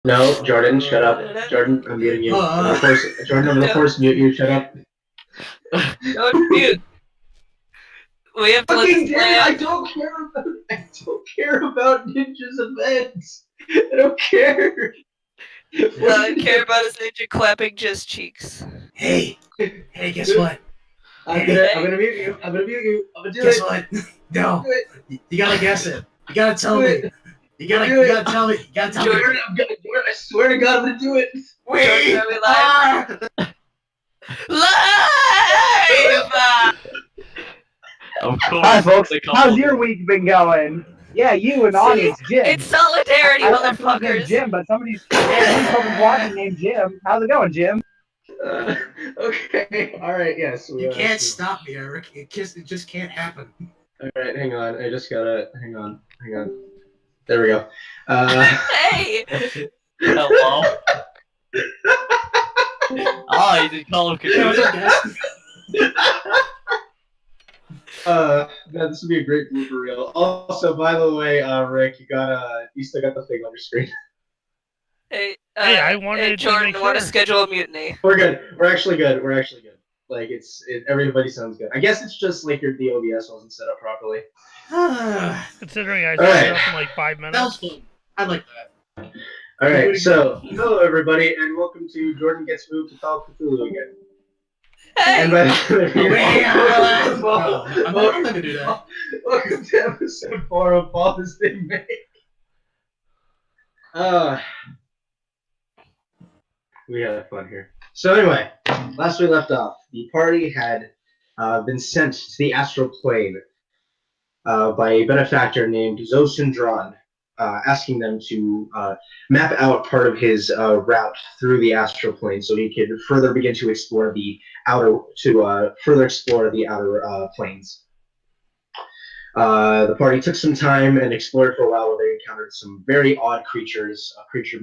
No, Jordan, shut up. Jordan, I'm muting you. Jordan, I'm gonna force mute you. Shut up. Don't mute. We have to let Fucking this damn play it! out. I don't care about Ninja's events. I don't care. All I care about is Ninja clapping just cheeks. Hey, guess what? I'm gonna mute you. I'm gonna mute you. I'm gonna do Guess it. what? No, Do it. you gotta guess it. You gotta tell Do me. it. You gotta tell me. You gotta tell me. Jordan, I swear to God, I'm gonna do it. We Jordan, are we live? Live! Of course. Hi, folks. the How's couple- your week been going? Yeah, you and audience Jim. It's solidarity, I don't know someone's named motherfuckers. Jim, but somebody's watching named Jim. How's it going, Jim? Okay. All right. Yes. You can't stop me, Eric. It just can't happen. All right. Hang on. I just gotta. Hang on. There we go. Hey! Hello. Oh, he's in Call of Cthulhu. This would be a great blooper reel. Also, by the way, Rick, you still got the thing on your screen. Hey, I wanted to Jordan, make want to sure. schedule a mutiny? We're good. We're actually good. Like everybody sounds good. I guess it's just like the OBS wasn't set up properly. Considering I All right. set up in like 5 That minutes. was fun. I like that. All right. So, hello everybody, and welcome to Jordan Gets Moved to Call of Cthulhu again. Hey! And by I'm not gonna do that. Welcome to episode 4 of Fall Is They Make. We had fun here. So anyway, last we left off, the party had been sent to the astral plane by a benefactor named Zosundran, asking them to map out part of his route through the astral plane so he could further begin to explore the outer planes. The party took some time and explored for a while, where they encountered some very odd creatures, a creature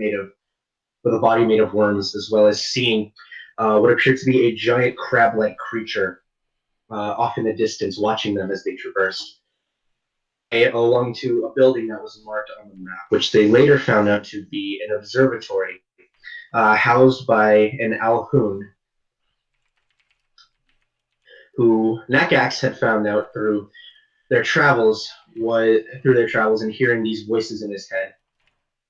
with a body made of worms, as well as seeing what appeared to be a giant crab-like creature off in the distance, watching them as they traversed along to a building that was marked on the map, which they later found out to be an observatory housed by an Alhoon, who Nakax had found out through their travels and hearing these voices in his head.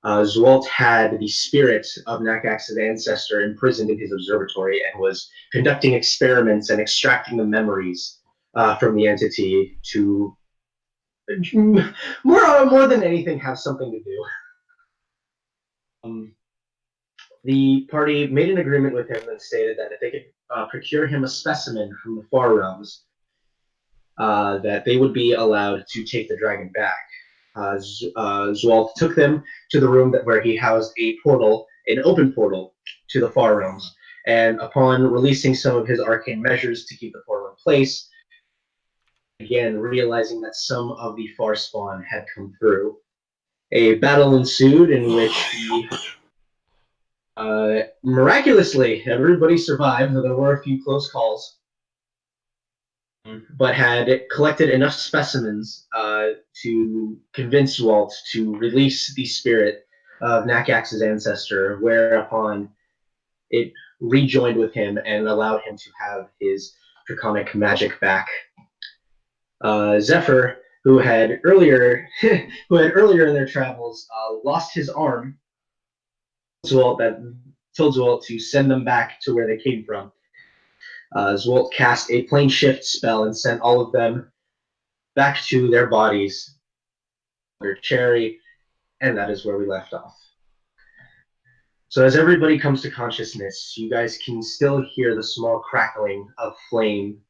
Zwalt had the spirit of Nakax's ancestor imprisoned in his observatory and was conducting experiments and extracting the memories from the entity to more than anything have something to do. The party made an agreement with him and stated that if they could procure him a specimen from the far realms, that they would be allowed to take the dragon back. Zwalt took them to the room where he housed an open portal to the far realms, and upon releasing some of his arcane measures to keep the portal in place, again realizing that some of the far spawn had come through. A battle ensued in which miraculously everybody survived, though there were a few close calls, but had collected enough specimens to convince Walt to release the spirit of Nakax's ancestor, whereupon it rejoined with him and allowed him to have his draconic magic back. Zephyr, who had earlier in their travels lost his arm, told Zwalt to send them back to where they came from. Zwalt cast a plane shift spell and sent all of them back to their bodies, their cherry, and that is where we left off. So as everybody comes to consciousness, you guys can still hear the small crackling of flame.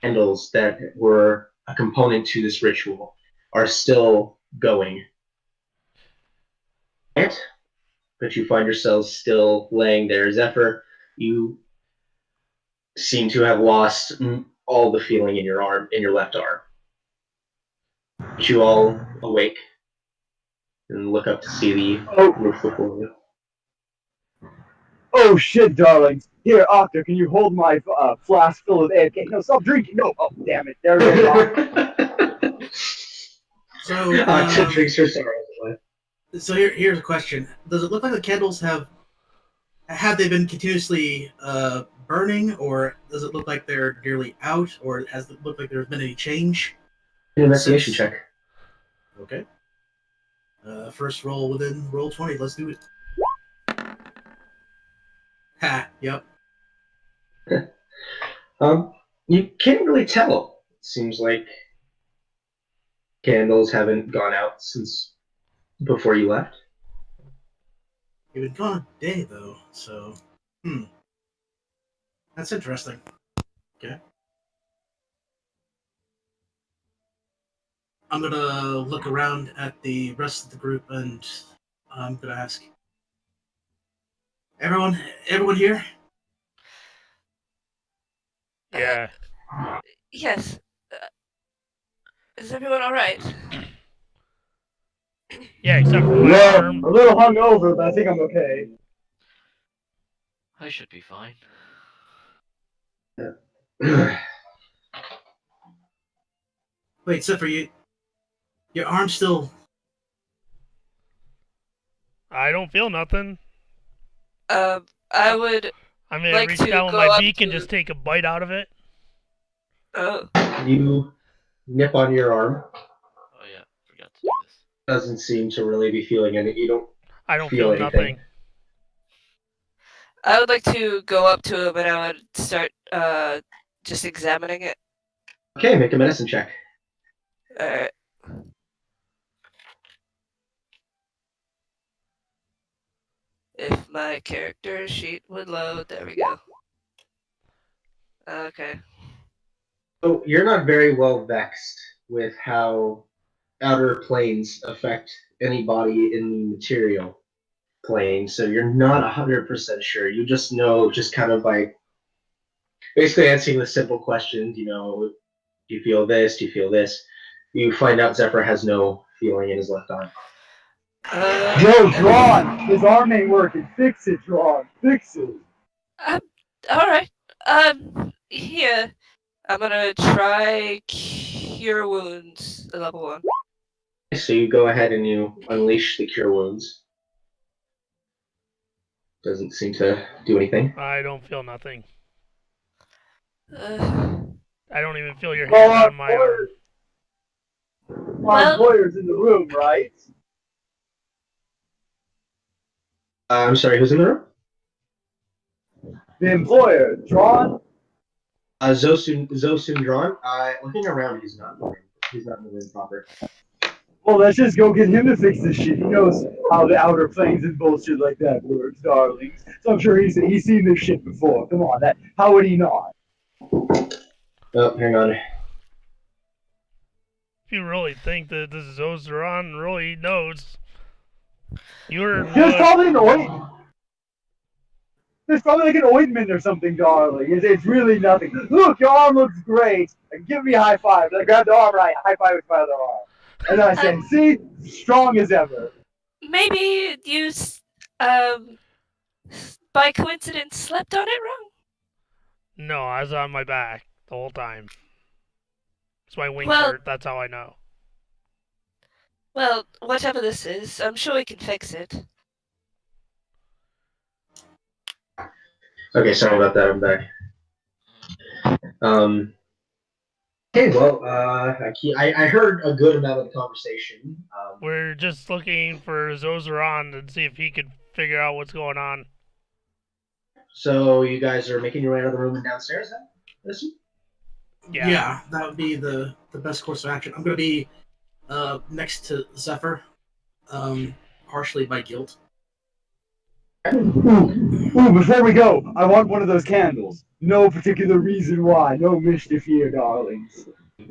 Candles that were a component to this ritual are still going. But you find yourselves still laying there. Zephyr, you seem to have lost all the feeling in your left arm. But you all awake and look up to see the roof before you. Oh shit, darlings. Here, Octa, can you hold my flask full of AFK? No, stop drinking. No, oh damn it. There it is. So, Octa drinks her sorrows away. So here's a question: does it look like the candles have they been continuously burning, or does it look like they're nearly out, or has it looked like there's been any change? An investigation Since- check. Okay. First roll within roll 20. Let's do it. Ha. Yep. You can't really tell. It seems like candles haven't gone out since before you left. You've been gone a day though, so that's interesting. Okay. I'm gonna look around at the rest of the group and I'm gonna ask everyone here? Yeah. Yes. Is everyone all right? Yeah, except for my Well, arm. a little hungover, but I think I'm okay. I should be fine. Wait, Zephyr, your arm's still. I don't feel nothing. I would. I mean, Like I reach to down with go my up beak and to- just take a bite out of it. Oh, You nip on your arm. Oh yeah, forgot to do this. Doesn't seem to really be feeling any. You don't I don't feel feel anything. nothing. I would like to go up to him and I would start just examining it. Okay, make a medicine check. Alright. If my character sheet would load, there we go. Okay. So you're not very well vexed with how outer planes affect anybody in the material plane, so you're not 100% sure. You just know, just kind of by basically answering the simple questions, do you feel this? Do you feel this? You find out Zephyr has no feeling in his left arm. Joe, Drawn! His arm ain't working. Fix it, Drawn. Fix it. Alright. Here. I'm gonna try Cure Wounds, level 1. So you go ahead and you unleash the Cure Wounds. Doesn't seem to do anything. I don't feel nothing. Uh, I don't even feel your Well, hand on my arm. Our Well- employer's in the room, right? I'm sorry, who's in the room? The employer, Drawn? Zosun Drawn. Looking around, he's not in the room. He's not in the room proper. Well, let's just go get him to fix this shit. He knows how the outer planes and bullshit like that works, darlings. So I'm sure he's seen this shit before. Come on, how would he not? Oh, hang on. If you really think that this is Ozeron really knows, you're There's probably an ointment. There's probably like an ointment or something, darling. It's really nothing. Look, your arm looks great. Give me a high five. I grab the arm right, high five with my other arm. And then I say, see? Strong as ever. maybe you, by coincidence, slept on it wrong? No, I was on my back the whole time. It's my wings Well- hurt. That's how I know. Well, whatever this is, I'm sure we can fix it. Okay, sorry about that. I'm back. Okay, well, I heard a good amount of the conversation. We're just looking for Zozeron to see if he could figure out what's going on. So you guys are making your way out of the room and downstairs, then? Listen. Yeah. That would be the best course of action. I'm gonna be next to Zephyr, partially by guilt. Ooh, before we go, I want one of those candles. No particular reason why. No mischief here, darlings.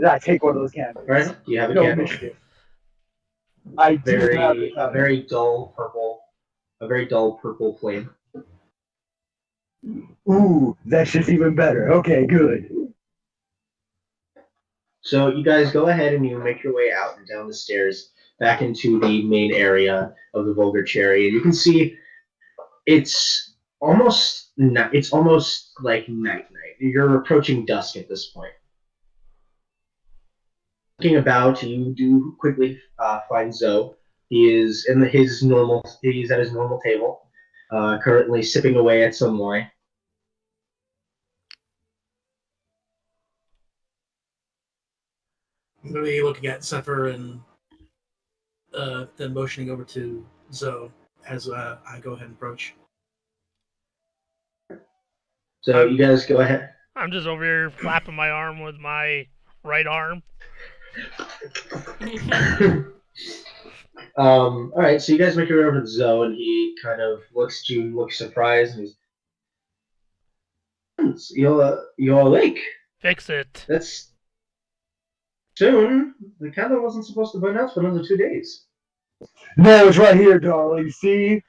I take one of those candles. All right, you have a No candle. mischief. I do have A very dull purple flame. Ooh, that shit's even better. Okay, good. So you guys go ahead and you make your way out and down the stairs back into the main area of the Vulgar Cherry, and you can see it's almost like night. You're approaching dusk at this point. Looking about, you do quickly find Zoe. He is in his normal. He's at his normal table, currently sipping away at some wine. I'm going to be looking at Zephyr and then motioning over to Zoe as I go ahead and approach. So you guys go ahead. I'm just over here flapping my arm with my right arm. All right, so you guys make your way over to Zoe, and he kind of looks at you and looks surprised, and he's, you're awake. Fix it. That's soon. The candle wasn't supposed to burn out for another 2 days. No, it's right here, darling. See?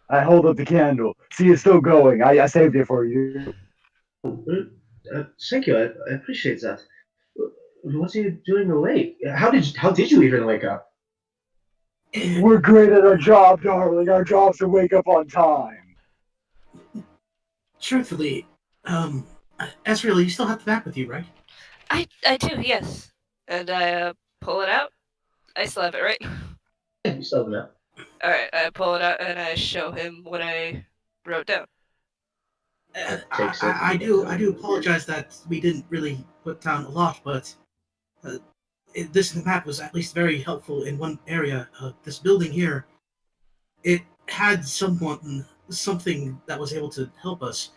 I hold up the candle. See, it's still going. I saved it for you. Thank you. I appreciate that. What are you doing awake? How did you even wake up? We're great at our job, darling. Our job's to wake up on time. Truthfully, Astral, you still have the map with you, right? I do, yes. And I pull it out. I still have it, right? You still have the map. Alright, I pull it out and I show him what I wrote down. I do apologize that we didn't really put down a lot, but this map was at least very helpful in one area. This building here, it had something that was able to help us,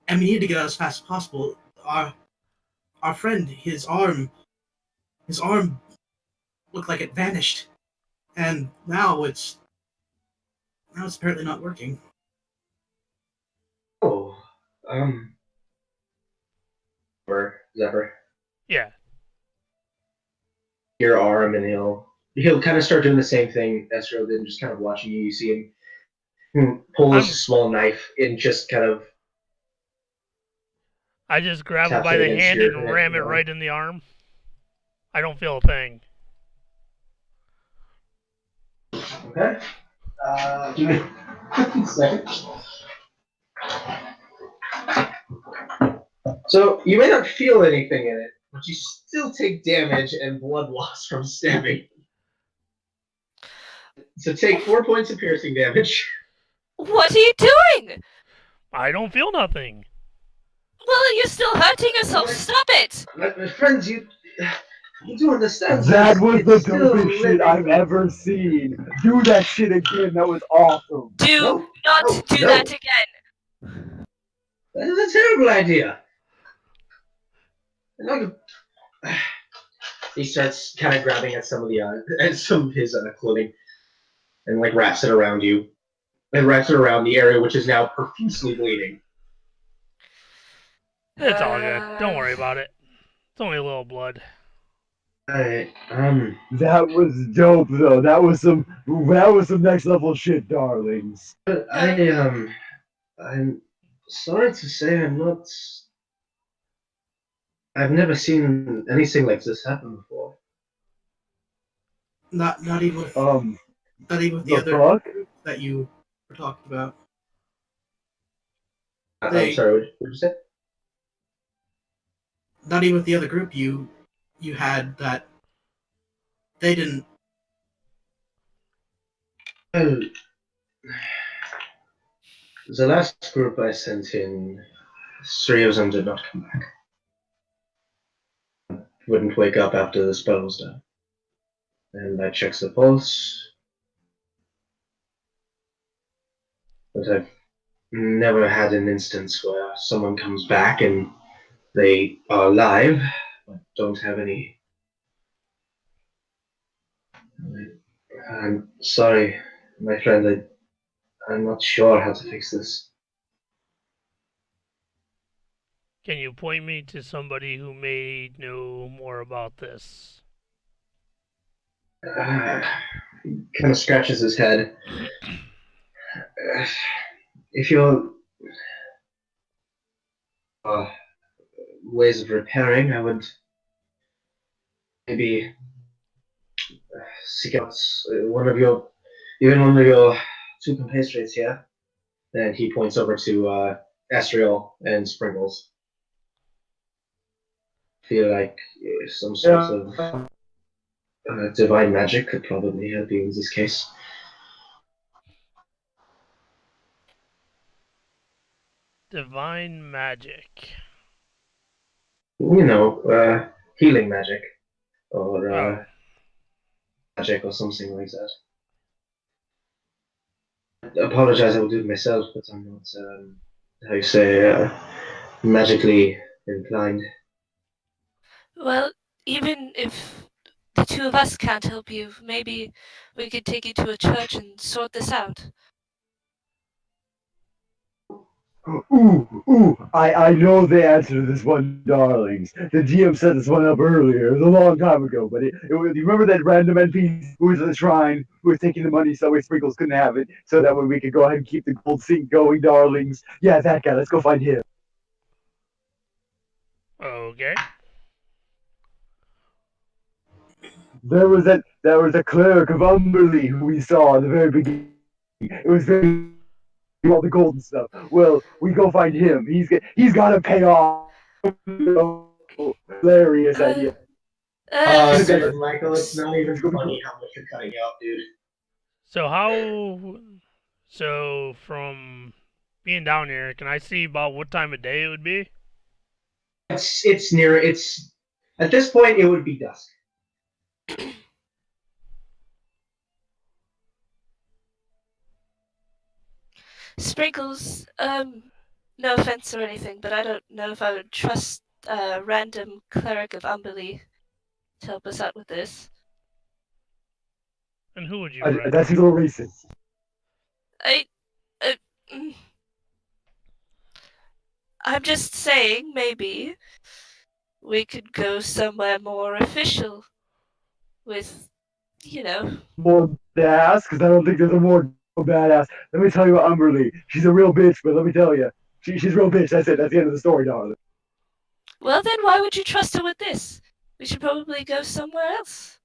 and we needed to get out as fast as possible. Our friend, his arm looked like it vanished, and now it's apparently not working. Oh, Zephyr, Yeah. your arm, and he'll kind of start doing the same thing Ezra did, just kind of watching you. You see him pull his small knife and just kind of. I just grab it Taps by it the against hand your and head, ram it you know. right in the arm. I don't feel a thing. Okay. Give me a second. So you may not feel anything in it, but you still take damage and blood loss from stabbing. So take 4 points of piercing damage. What are you doing? I don't feel nothing. Well, you're still hurting yourself. Stop it! My friends, you do understand. That was the It's still dopest shit living. I've ever seen. Do that shit again. That was awesome. Do No, not no, do no. that again. That is a terrible idea. He starts kind of grabbing at some of his clothing, and like wraps it around you, and wraps it around the area which is now profusely bleeding. It's all good. Don't worry about it. It's only a little blood. Alright, That was dope, though. That was some next level shit, darlings. I'm sorry to say I've never seen anything like this happen before. Not even with The the other fuck? that you were talking about. I'm Hey. sorry, what did you say? Not even with the other group you had that they didn't. Well, the last group I sent in, 3 of them did not come back. Wouldn't wake up after the spell was done. And I checked the pulse, but I've never had an instance where someone comes back and they are alive, but don't have any. I'm sorry, my friend, I'm not sure how to fix this. Can you point me to somebody who may know more about this? Kind of scratches his head. If you're ways of repairing, I would maybe seek out one of your 2 compatriots here. And he points over to Astral and Sprinkles. Feel like some sort of Divine magic could probably help you in this case. Divine magic. You know, healing magic or Oh, magic or something like that. I apologize, I will do it myself, but I'm not, how you say, magically inclined. Well, even if the two of us can't help you, maybe we could take you to a church and sort this out. I know the answer to this one, darlings. The GM set this one up earlier. It was a long time ago, but it was, you remember that random NPC who was at the shrine, who was taking the money so way Sprinkles couldn't have it, so that way we could go ahead and keep the gold sink going, darlings? Yeah, that guy. Let's go find him. okay. There was a cleric of Umberley who we saw at the very beginning. It was very all the gold and stuff. Well, we go find him. He's got to pay off. Hilarious Uh, idea. Sir Michael, it's not even funny how much you're cutting out, dude. So how? So from being down here, can I see about what time of day it would be? It's near, it's, at this point, it would be dusk. Sprinkles, no offense or anything, but I don't know if I would trust a random cleric of Umberley to help us out with this. And who would you rent? That seems a little racist. I, uh, mm, I'm just saying, maybe we could go somewhere more official with, you know. More badass, because I don't think there's a more badass. Let me tell you about Umberley. She's a real bitch, but let me tell you, she's a real bitch. That's it. That's the end of the story, darling. Well, then why would you trust her with this? We should probably go somewhere else.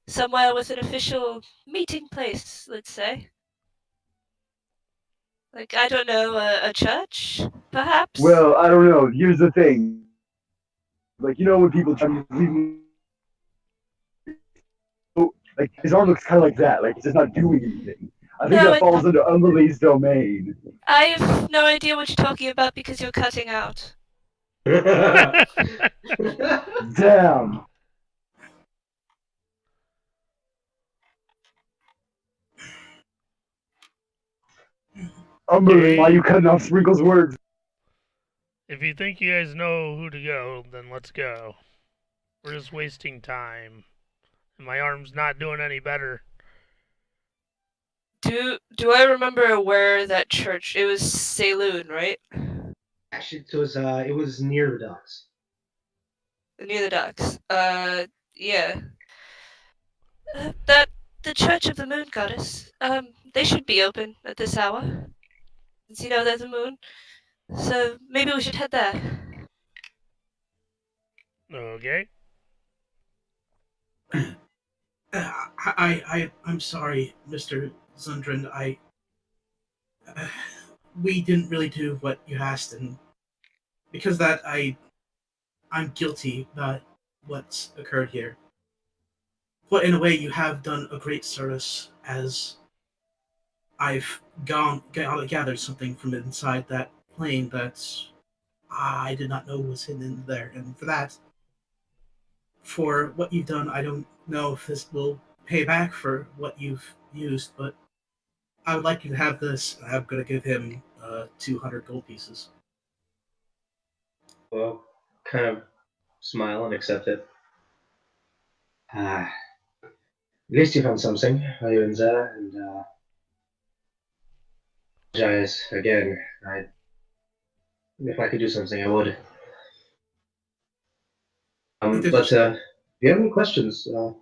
Somewhere with an official meeting place, let's say. Like, I don't know, a church, perhaps? Well, I don't know. Here's the thing. Like, you know when people try to leave, like his arm looks kind of like that. Like he's just not doing anything. I think No, that falls under Umberley's domain. I have no idea what you're talking about because you're cutting out. Damn. Umberley, why Okay. you cutting off Sprinkle's words? If you think you guys know who to go, then let's go. We're just wasting time. And my arm's not doing any better. Do I remember where that church? It was Saloon, right? Actually, it was near the docks. Near the docks. Yeah. That the Church of the Moon Goddess. They should be open at this hour. Since you know there's a moon. So maybe we should head there. Okay. I'm sorry, Mr. Zundrin. We didn't really do what you asked, and because of that, I'm guilty about what's occurred here. But in a way, you have done a great service, as I've gathered something from inside that plane that I did not know was hidden in there, and for what you've done, I don't know if this will pay back for what you've used, but I would like you to have this. I'm going to give him 200 gold pieces. Well, kind of smile and accept it. At least you found something while you were there, and apologize again. If I could do something, I would. But if you have any questions, well,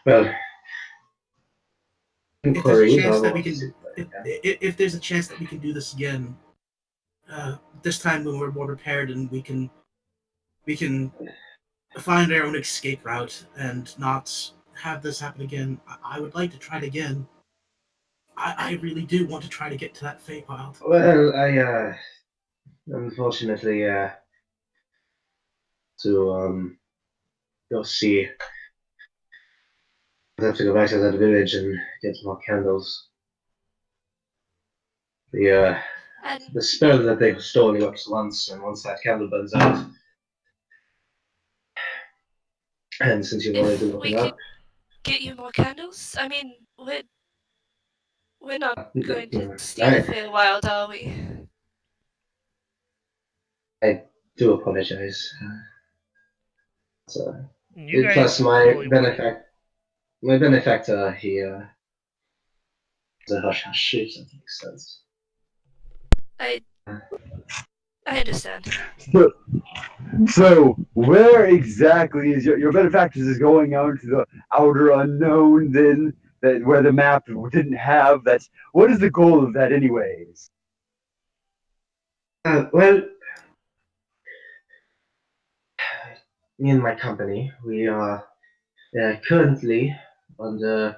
If there's a inquiries chance are that we what can, if there's a chance that we can do this again, this time when we're more prepared and we can find our own escape route and not have this happen again. I would like to try it again. I really do want to try to get to that Feywild. Well, unfortunately, to go see I'll have to go back to that village and get more candles. The And spell that they've stolen works once, and once that candle burns out, and since you've already if looked we it could up, get you more candles, I mean, we're not going to steal I Feywild, are we? do apologize. So, You plus guys totally wouldn't. my benefactor, he is a hush hush, if that makes sense. I understand. So where exactly is your benefactors is going out into the outer unknown then that where the map didn't have that's what is the goal of that anyways? Well, me and my company, we are currently under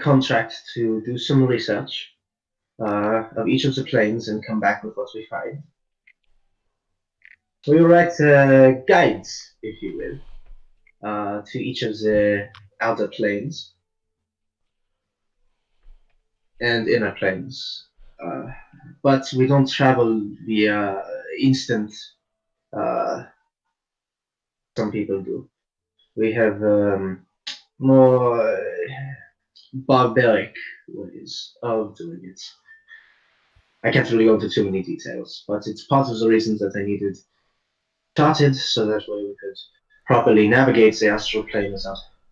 contract to do some research of each of the planes and come back with what we find. We will write guides, if you will, to each of the outer planes and inner planes. But we don't travel via instant. Uh, some people do. We have more barbaric ways of doing it. I can't really go into too many details, but it's part of the reasons that I needed started, so that way we could properly navigate the astral plane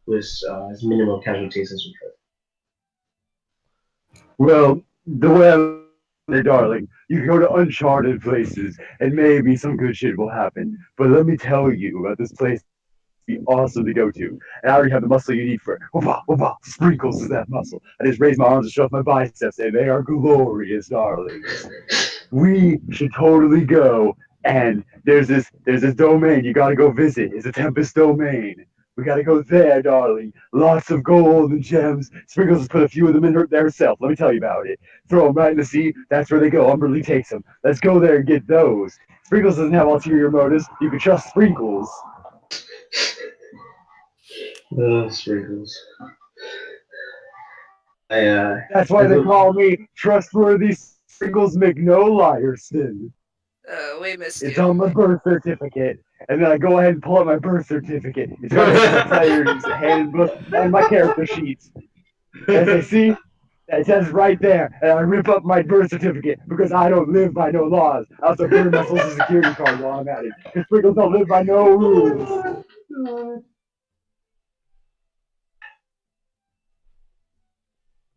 with as minimal casualties as we could. Well, the way I'm there, darling, you can go to uncharted places and maybe some good shit will happen. But let me tell you about this place be awesome to go to. And I already have the muscle you need for it. Whoopah, whoopah. Sprinkles is that muscle. I just raise my arms and show off my biceps, and they are glorious, darlings. We should totally go. And there's this domain you gotta go visit. It's a Tempest domain. We gotta go there, darling. Lots of gold and gems. Sprinkles has put a few of them in there herself. Let me tell you about it. Throw them right in the sea. That's where they go. Umberly takes them. Let's go there and get those. Sprinkles doesn't have ulterior motives. You can trust Sprinkles. Sprinkles. I That's why I they do, call me trustworthy Sprinkles McNo-Liarson. We missed It's you. on my birth certificate. And then I go ahead and pull out my birth certificate. It's got my player's handbook and my character sheets. As I see, it says right there. And I rip up my birth certificate because I don't live by no laws. I also burn my social security card while I'm at it. Because Sprinkles don't live by no rules.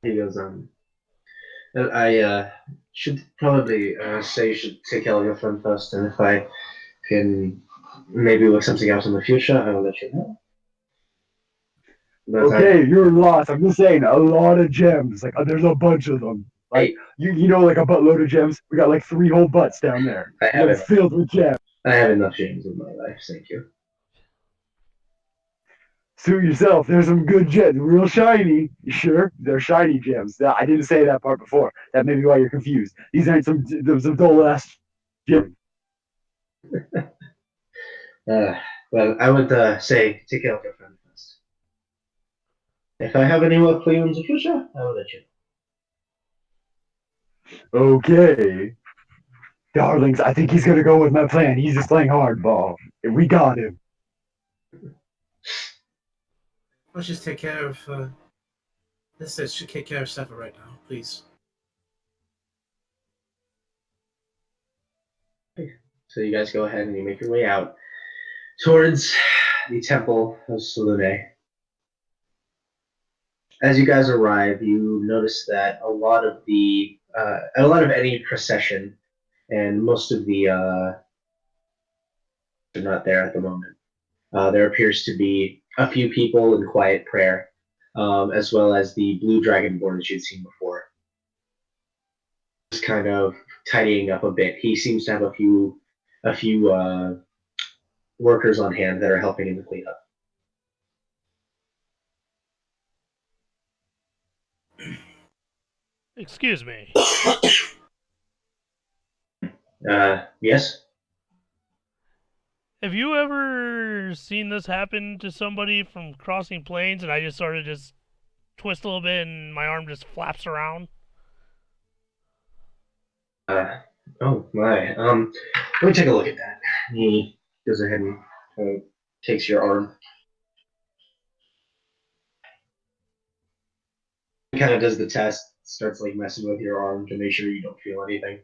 he goes I should probably say you should take care of your friend first, and if I can maybe work something out in the future, I will let you know. But Okay, you're lost. I'm just saying, a lot of gems. Like, there's a bunch of them. Like, you know, like a buttload of gems. We got like 3 whole butts down there. I And have it's enough. filled with gems. I have enough gems in my life, thank you. Suit yourself. There's some good gems. Real shiny. You sure? They're shiny gems. I didn't say that part before. That may be why you're confused. These aren't some dull ass gems. Well, I would say take care of your friend first. If I have any work for you in the future, I will let you know. Okay. Darlings, I think he's gonna go with my plan. He's just playing hardball. And we got him. Let's just take care of. Let's just take care of Sefa right now, please. So you guys go ahead and you make your way out towards the Temple of Selune. As you guys arrive, you notice that a lot of any procession and most of the are not there at the moment. There appears to be a few people in quiet prayer, as well as the blue dragonborn that you'd seen before. Just kind of tidying up a bit. He seems to have a few workers on hand that are helping him to clean up. Excuse me. Yes. Have you ever seen this happen to somebody from crossing planes, and I just sort of just twist a little bit and my arm just flaps around? Oh my. Let me take a look at that. He goes ahead and takes your arm. He kind of does the test, starts like messing with your arm to make sure you don't feel anything.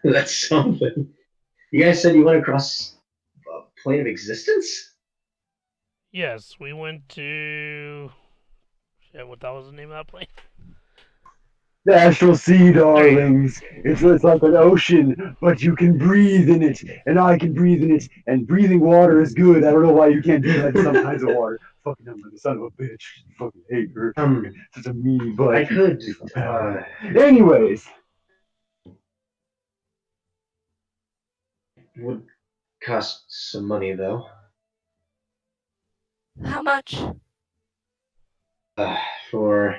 That's something. You guys said you went across a plane of existence? Yes, we went to. Shit, what that was the name of that plane? The Astral Sea, darlings. It's like an ocean, but you can breathe in it, and I can breathe in it, and breathing water is good. I don't know why you can't do that to some kinds of water. Fucking I'm the son of a bitch. Fucking hate her. Such a mean butt. I could. Anyways, Would cost some money though. How much? For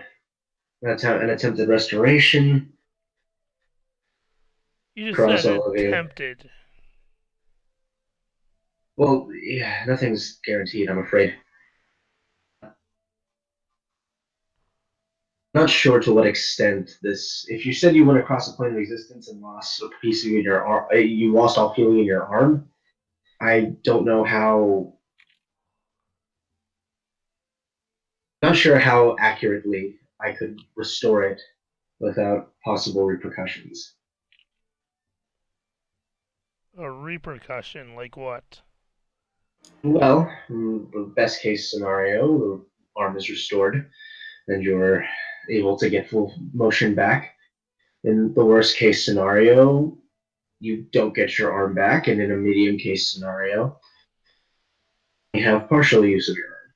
an attempted restoration. You just Cross said all of you. attempted. Well, yeah, nothing's guaranteed, I'm afraid. Not sure to what extent this. If you said you went across a plane of existence and lost a piece of your arm, you lost all feeling in your arm. I don't know how. Not sure how accurately I could restore it without possible repercussions. A repercussion, like what? Well, the best case scenario, the arm is restored and you're able to get full motion back. In the worst case scenario, you don't get your arm back, and in a medium case scenario, you have partial use of your arm.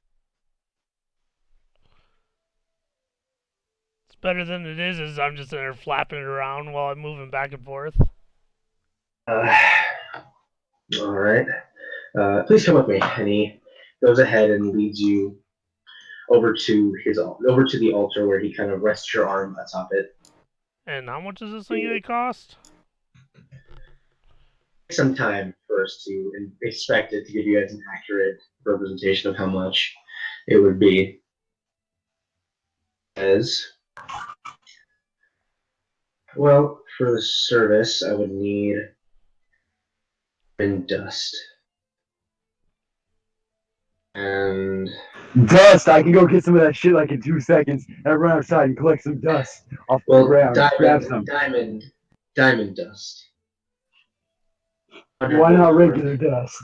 It's better than it is I'm just there flapping it around while I'm moving back and forth. All right. Please come with me. And he goes ahead and leads you over to the altar where he kind of rests your arm atop it. And how much does this thing gonna cost? Some time first to expect it to give you guys an accurate representation of how much it would be. As well, for the service, I would need dust. And dust. I can go get some of that shit like in 2 seconds. And I run outside and collect some dust off the ground. Grab some. Diamond dust. Why not regular dust?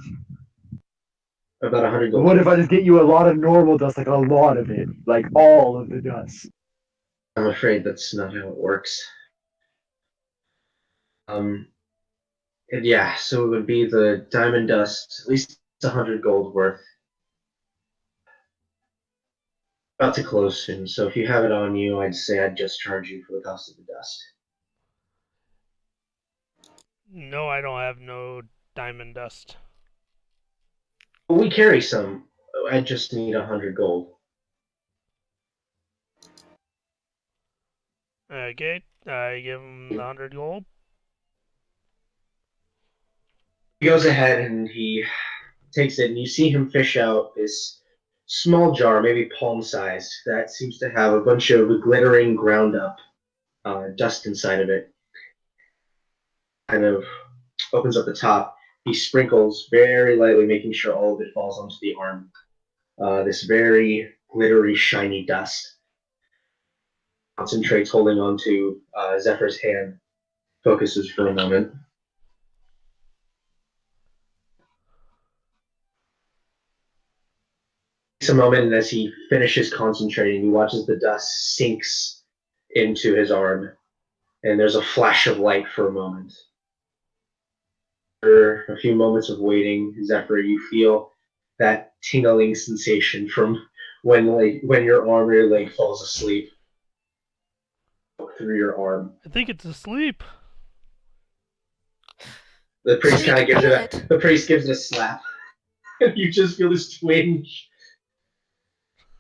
About 100 gold. What if I just get you a lot of normal dust, like a lot of it, like all of the dust? I'm afraid that's not how it works. And yeah, so it would be the diamond dust, at least 100 gold worth. About to close soon, so if you have it on you, I'd say I'd just charge you for the cost of the dust. No, I don't have no diamond dust. Well, we carry some. I just need 100 gold. Okay, I give him the 100 gold. He goes ahead and he takes it, and you see him fish out this small jar, maybe palm-sized, that seems to have a bunch of glittering, ground-up dust inside of it. Kind of opens up the top. He sprinkles very lightly, making sure all of it falls onto the arm. This very glittery, shiny dust. Concentrates holding onto Zephyr's hand. Focuses for a moment. Takes a moment, and as he finishes concentrating, he watches the dust sinks into his arm, and there's a flash of light for a moment. After a few moments of waiting, Zephyr, you feel that tingling sensation from when your arm or your leg falls asleep through your arm. I think it's asleep. The priest kind of gives it. The priest gives it a slap, and you just feel this twinge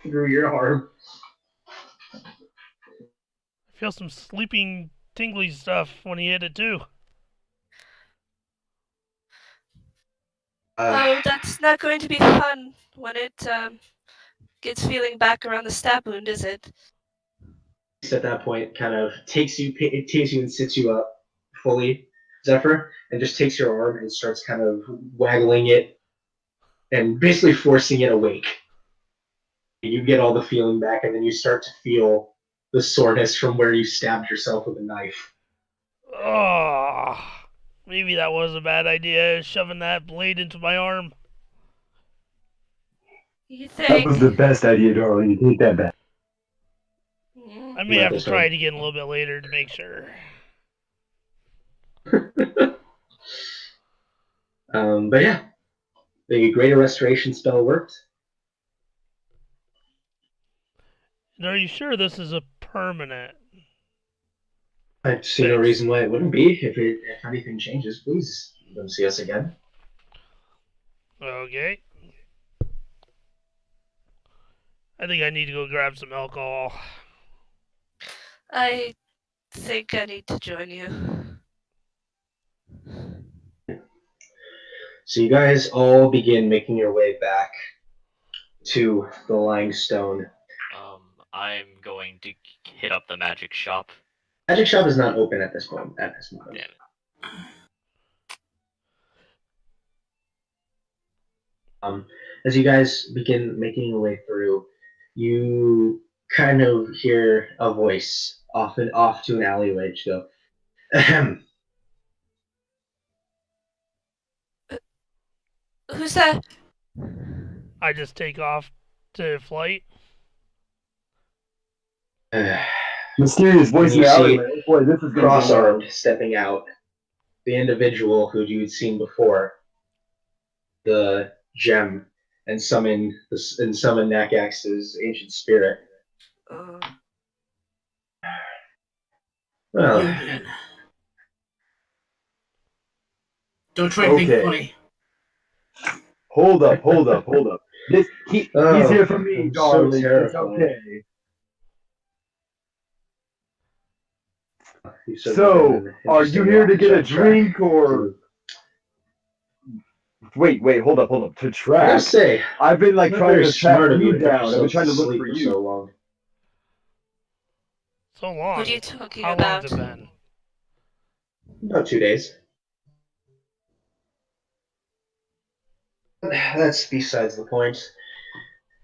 through your arm. I feel some sleeping tingly stuff when he hit it too. Oh, that's not going to be fun when it gets feeling back around the stab wound, is it? At that point, kind of it takes you and sits you up fully, Zephyr, and just takes your arm and starts kind of waggling it and basically forcing it awake. You get all the feeling back, and then you start to feel the soreness from where you stabbed yourself with a knife. Oh, maybe that was a bad idea, shoving that blade into my arm. You That was think? the best idea, darling. You take that back. Mm. I may Let have to this try go. it again a little bit later to make sure. But yeah, the greater restoration spell worked. And are you sure this is a permanent? I see no reason why it wouldn't be. If anything changes, please come see us again. Okay. I think I need to go grab some alcohol. I think I need to join you. So you guys all begin making your way back to the Lying Stone. I'm going to hit up the magic shop. Magic shop is not open at this point. At this moment. Damn it. As you guys begin making your way through, you kind of hear a voice off to an alleyway. Just go, ahem. Who's that? I just take off to flight. Mysterious voice in You the see alleyway. Boy, this is going to be cross-armed stepping out, the individual who you'd seen before, the gem, and summon Nakax's ancient spirit. Oh. Well, You again. Don't try anything Okay. funny. Hold up. He's here for me, I'm darling. so It's terrified. okay. You said So, an are you interesting here to get a track drink or? to- Wait, hold up. To I gotta track? say, I've been like not trying very to smart track of you you to put down. I've been yourself trying to to look sleep for for you. so long. So long. What are you talking How about? long's it been? About 2 days. That's besides the point.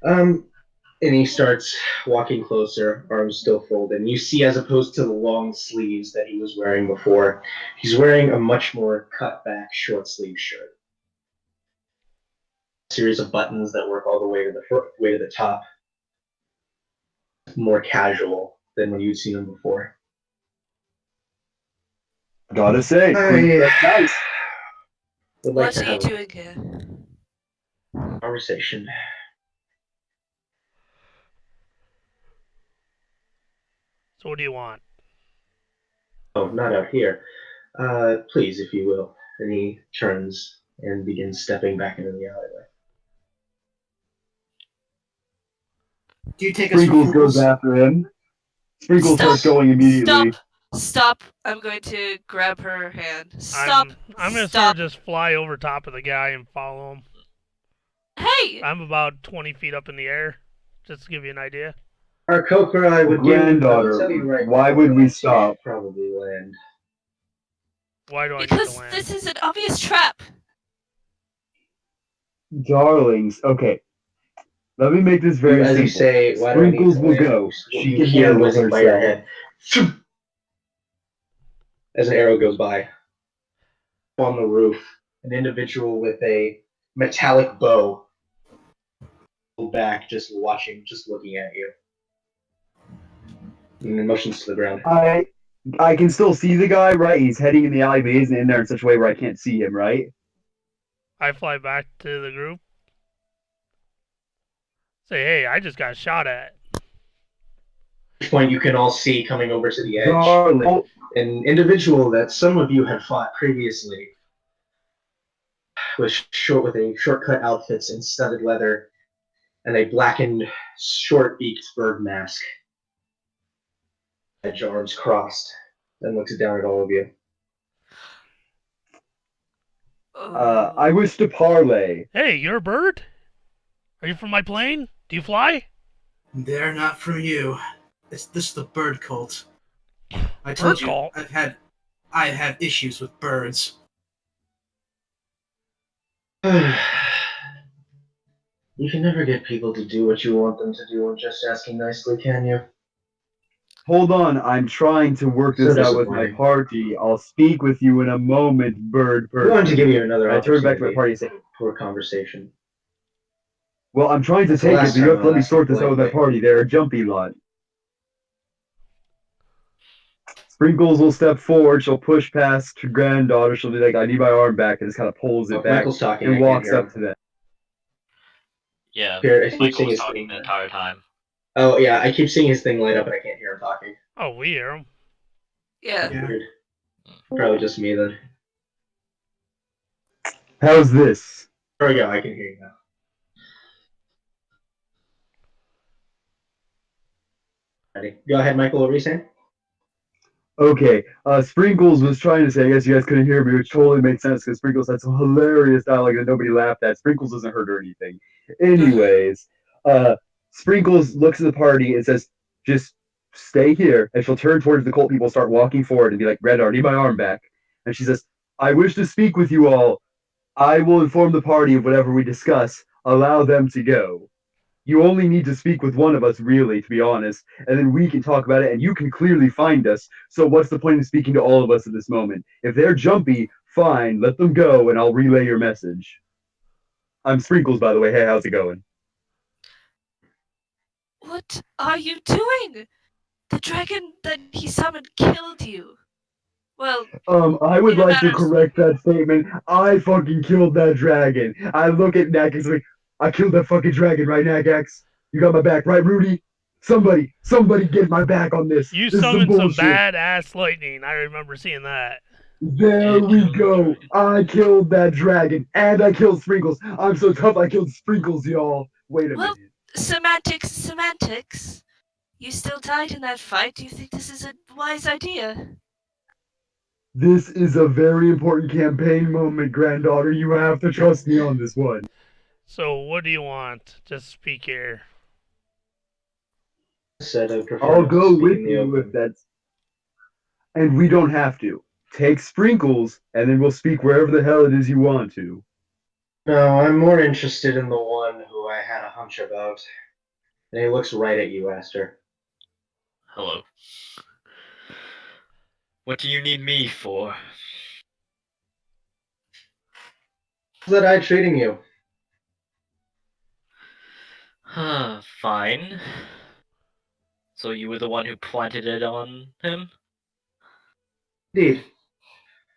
And he starts walking closer, arms still folded. And you see, as opposed to the long sleeves that he was wearing before, he's wearing a much more cut back short sleeve shirt. A series of buttons that work all the way to the top. More casual than when you'd seen him before. Gotta say, that's nice. Would like What to are you have a doing here? conversation. So what do you want? Oh, not out here. Please, if you will. And he turns and begins stepping back into the alleyway. Do you take us for Sprinkles fools? goes after him. Sprinkles Stop. starts going immediately. Stop! I'm going to grab her hand. Stop! I'm gonna Stop! sort of just fly over top of the guy and follow him. Hey! I'm about 20 feet up in the air, just to give you an idea. Our Kokra, I would Granddaughter, tell you right why now would we that you stop? should probably land. Why do I need Because to land? this is an obvious trap. Darlings, okay. Let me make this very As simple. you say, why do I need Sprinkles to will land? go. What She you can hear handle whizzing by your herself. head. As an arrow goes by. On the roof, an individual with a metallic bow back, just looking at you. And then motions to the ground. I can still see the guy, right? He's heading in the alleyway. He isn't in there in such a way where I can't see him, right? I fly back to the group. Say, hey, I just got shot at. At which point you can all see coming over to the edge Darling. an individual that some of you had fought previously with a short-cut outfits and studded leather and a blackened short-beaked bird mask. Edge arms crossed. Then looks down at all of you. I wish to parley. Hey, you're a bird? Are you from my plane? Do you fly? They're not from you. This is the bird cult. I Bird told you cult? I have issues with birds. You can never get people to do what you want them to do when just asking nicely, can you? Hold on, I'm trying to work So this out with my disappointing. party. I'll speak with you in a moment, bird I wanted to person. give you another I turn back to my opportunity party and say, for a conversation. well, I'm trying to That's the take it, last but you time have to let I'll me ask sort you this out with my politely. party. They're a jumpy lot. Sprinkles will step forward. She'll push past her granddaughter. She'll be like, I need my arm back, and just kind of pulls it Oh, back Michael's talking. and I can't walks hear up him. to them. Yeah, Here, I keep Michael seeing was his talking thing. the entire time. Oh yeah, I keep seeing his thing light up, and I can't hear him talking. Oh, we hear him. Yeah. Yeah. Weird. Probably just me then. How's this? There we go. I can hear you now. Ready? Go ahead, Michael. What were you saying? Okay, Sprinkles was trying to say, I guess you guys couldn't hear me, which totally made sense because Sprinkles had some hilarious dialogue that nobody laughed at. Sprinkles doesn't hurt or anything. Anyways, Sprinkles looks at the party and says, just stay here. And she'll turn towards the cult people, start walking forward and be like, Red, I need my arm back. And she says, I wish to speak with you all. I will inform the party of whatever we discuss. Allow them to go. You only need to speak with one of us, really, to be honest, and then we can talk about it, and you can clearly find us. So what's the point of speaking to all of us at this moment? If they're jumpy, fine, let them go, and I'll relay your message. I'm Sprinkles, by the way. Hey, how's it going? What are you doing? The dragon that he summoned killed you. Well, I would In a like to matter of- correct that statement. I fucking killed that dragon. I look at Nakax like, I killed that fucking dragon, right, Nakax? You got my back, right, Rudy? Somebody get my back on this. You This is some summoned some bullshit. badass lightning. I remember seeing that. There You we killed the go. dragon. I killed that dragon, and I killed Sprinkles. I'm so tough. I killed Sprinkles, y'all. Wait a Well- minute. semantics. You still died in that fight. Do you think this is a wise idea? This is a very important campaign moment, granddaughter. You have to trust me on this one. So, what do you want? Just speak here. Said I prefer I'll not to go speak with in the you open. if that's. And we don't have to. Take Sprinkles, and then we'll speak wherever the hell it is you want to. No, I'm more interested in the one who I had a hunch about. And he looks right at you, Aster. Hello. What do you need me for? How's that eye treating you? Fine. So you were the one who planted it on him? Indeed.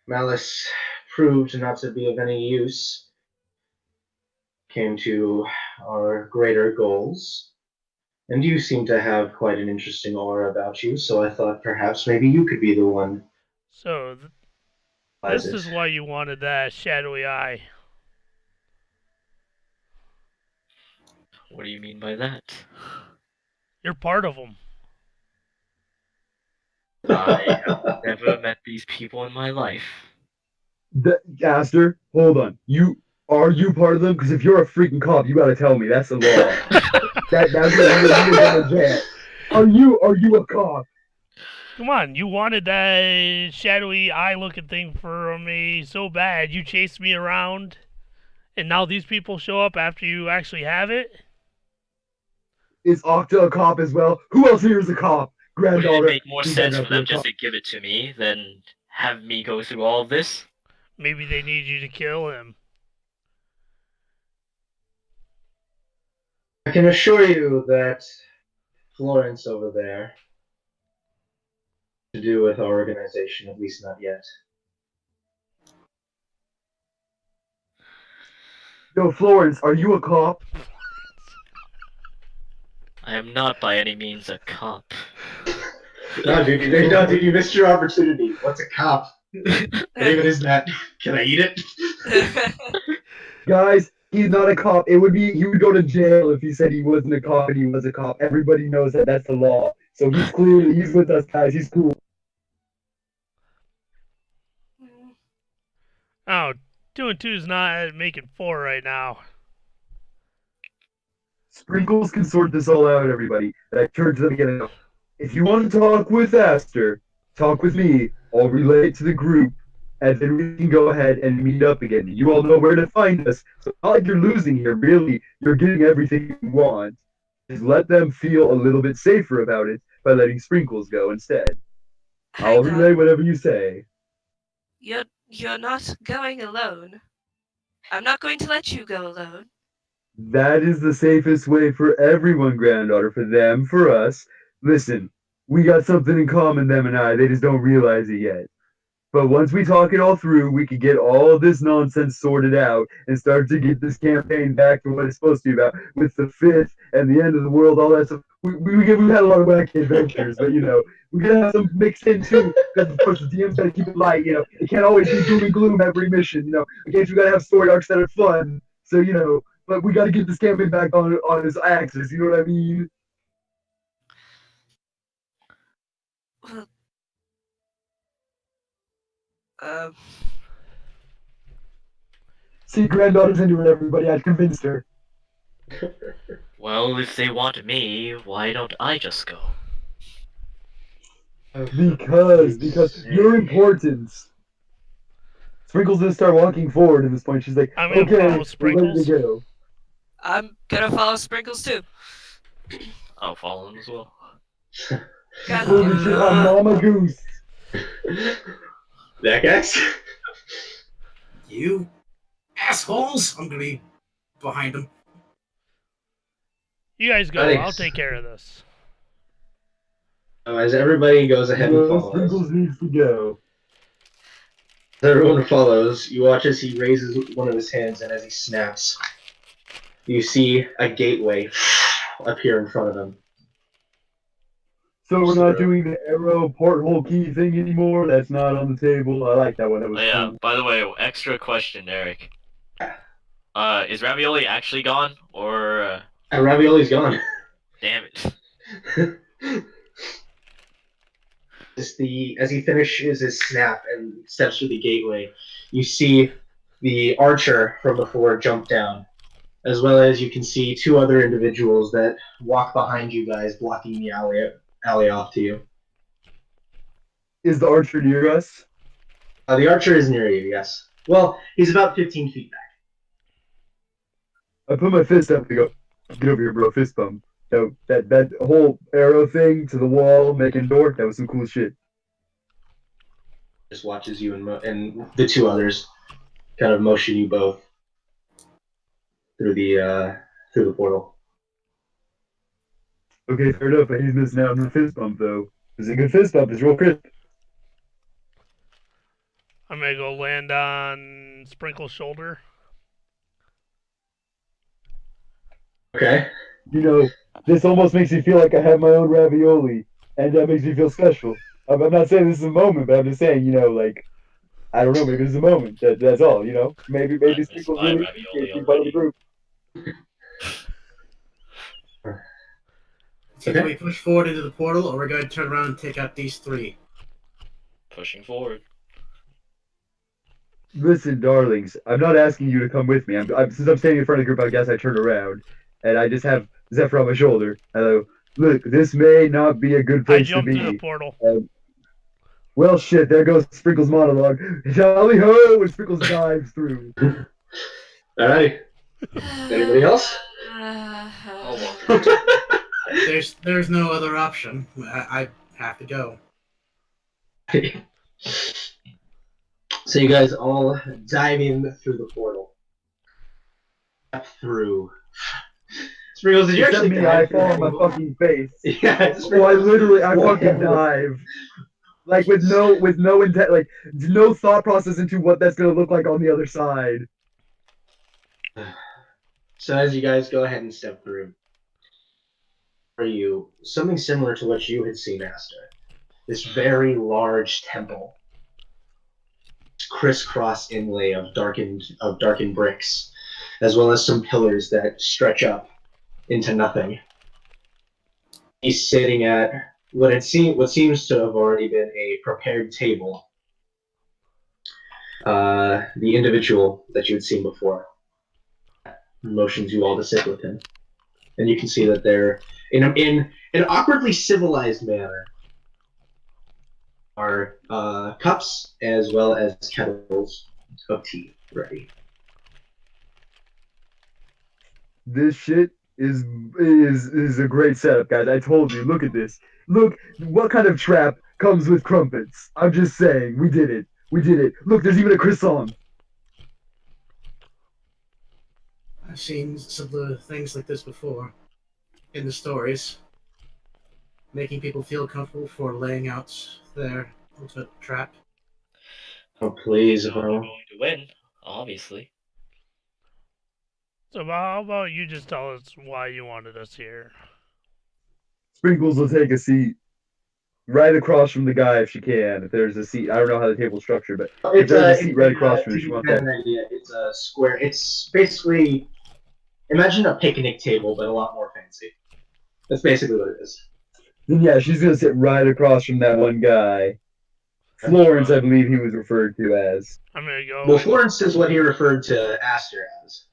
Malice proved not to be of any use. Came to our greater goals. And you seem to have quite an interesting aura about you, so I thought perhaps maybe you could be the one. So, Realize this it. is why you wanted that shadowy eye. What do you mean by that? You're part of them. I have never met these people in my life. Aster, hold on. Are you part of them? Because if you're a freaking cop, you gotta tell me. That's the law. That's what you're going to jail. Are you a cop? Come on, you wanted that shadowy eye looking thing for me so bad. You chased me around, and now these people show up after you actually have it? Is Octa a cop as well? Who else here is a cop? Wouldn't Granddaughter. it make more you sense better for be a them just cop. to give it to me than have me go through all of this? Maybe they need you to kill him. I can assure you that Florence over there to do with our organization, at least not yet. Yo, Florence, are you a cop? I am not by any means a cop. No, dude, you missed your opportunity. What's a cop? What even is that? Can I eat it? Guys, he's not a cop. He would go to jail if he said he wasn't a cop and he was a cop. Everybody knows that that's the law. So he's with us, guys. He's cool. Oh, 2 and 2's not making 4 right now. Sprinkles can sort this all out, everybody. And I turned to them again. If you want to talk with Aster, talk with me. I'll relay it to the group, and then we can go ahead and meet up again. You all know where to find us. So it's not like you're losing here. Really, you're getting everything you want. Just let them feel a little bit safer about it by letting Sprinkles go instead. I'll Hang relay on. whatever you say. You're not going alone. I'm not going to let you go alone. That is the safest way for everyone, granddaughter. For them, for us. Listen, we got something in common, them and I. They just don't realize it yet. But once we talk it all through, we can get all this nonsense sorted out and start to get this campaign back to what it's supposed to be about with the fifth and the end of the world, all that stuff. We've had a lot of wacky adventures, but we're gonna have some mixed in too, because of course the DM's gotta keep it light. It can't always be doom and gloom every mission. Again, we gotta have story arcs that are fun. So but we gotta get this campaign back on its axis. You know what I mean? Well, um, See, granddaughter's into it, everybody. I convinced her. Well, if they want me, why don't I just go? Because you're important. Sprinkles gonna start walking forward at this point. She's like, I'm gonna okay, follow we're ready Sprinkles. to go. I'm gonna follow Sprinkles too. I'll follow them as well. God, Holy shit, I'm Mama Goose. That guys? You assholes! I'm gonna be behind him. You guys go. I think- I'll take care of this. As everybody goes ahead and follows. Sprinkles needs to go. As everyone follows, you watch as he raises one of his hands, and as he snaps, you see a gateway appear in front of him. So we're not doing the arrow porthole key thing anymore. That's not on the table. I like that one. That was Oh, yeah, cool. by the way, extra question, Eric. Is Ravioli actually gone? Or, Ravioli's gone. damn it. As he finishes his snap and steps through the gateway, you see the archer from before jump down, as well as you can see two other individuals that walk behind you guys, blocking the alley off to you. Is the archer near us? The archer is near you, yes. Well, he's about 15 feet back. I put my fist up to go, get over here, bro, fist bump. So that whole arrow thing to the wall, making door, that was some cool shit. Just watches you and the two others kind of motion you both through the portal. Okay, fair enough, but he's missing out on the fist bump, though. It's a good fist bump, it's real crisp. I'm gonna go land on Sprinkle's shoulder. Okay. This almost makes me feel like I have my own ravioli, and that makes me feel special. I'm not saying this is a moment, but I'm just saying, I don't know, maybe it's a moment. That's all, Maybe I miss Sprinkles my really ravioli appreciates being part of the group. It's either we push forward into the portal, or we're going to turn around and take out these three. Pushing forward. Listen, darlings, I'm not asking you to come with me. Since I'm standing in front of the group, I guess I turn around, and I just have Zephyr on my shoulder. Hello. Look, this may not be a good I place to jumped through the be. portal. Well, shit, there goes Sprinkles' monologue. Jolly ho! And Sprinkles dives through. Alright. Anybody else? Oh, There's no other option. I have to go. So you guys all dive in through the portal. Step through. Sprinkles, did you Except actually me, I dive through fall the on my portal? fucking face. Yeah, I fucking dive. Like with no intent, like no thought process into what that's gonna look like on the other side. So as you guys go ahead and step through, for you, something similar to what you had seen, Asta. This very large temple, crisscross inlay of darkened bricks, as well as some pillars that stretch up into nothing. He's sitting at what seems to have already been a prepared table. the individual that you had seen before motions you all to sit with him, and you can see that they're in an awkwardly civilized manner are cups as well as kettles of tea ready. This shit is a great setup, guys. I told you. Look at this. Look, what kind of trap comes with crumpets? I'm just saying, we did it. We did it. Look, there's even a croissant. I've seen some of the things like this before in the stories, making people feel comfortable for laying out their ultimate trap. Oh please, So we're Earl. going to win, obviously. So how about you just tell us why you wanted us here? Sprinkles will take a seat right across from the guy if she can. If there's a seat, I don't know how the table's structured, but if there's a seat right across from her, she wants have that. an idea. It's a square. It's basically imagine a picnic table, but a lot more fancy. That's basically what it is. Then yeah, she's gonna sit right across from that one guy. Florence, I believe he was referred to as. I'm gonna go. Well, Florence is what he referred to Aster as.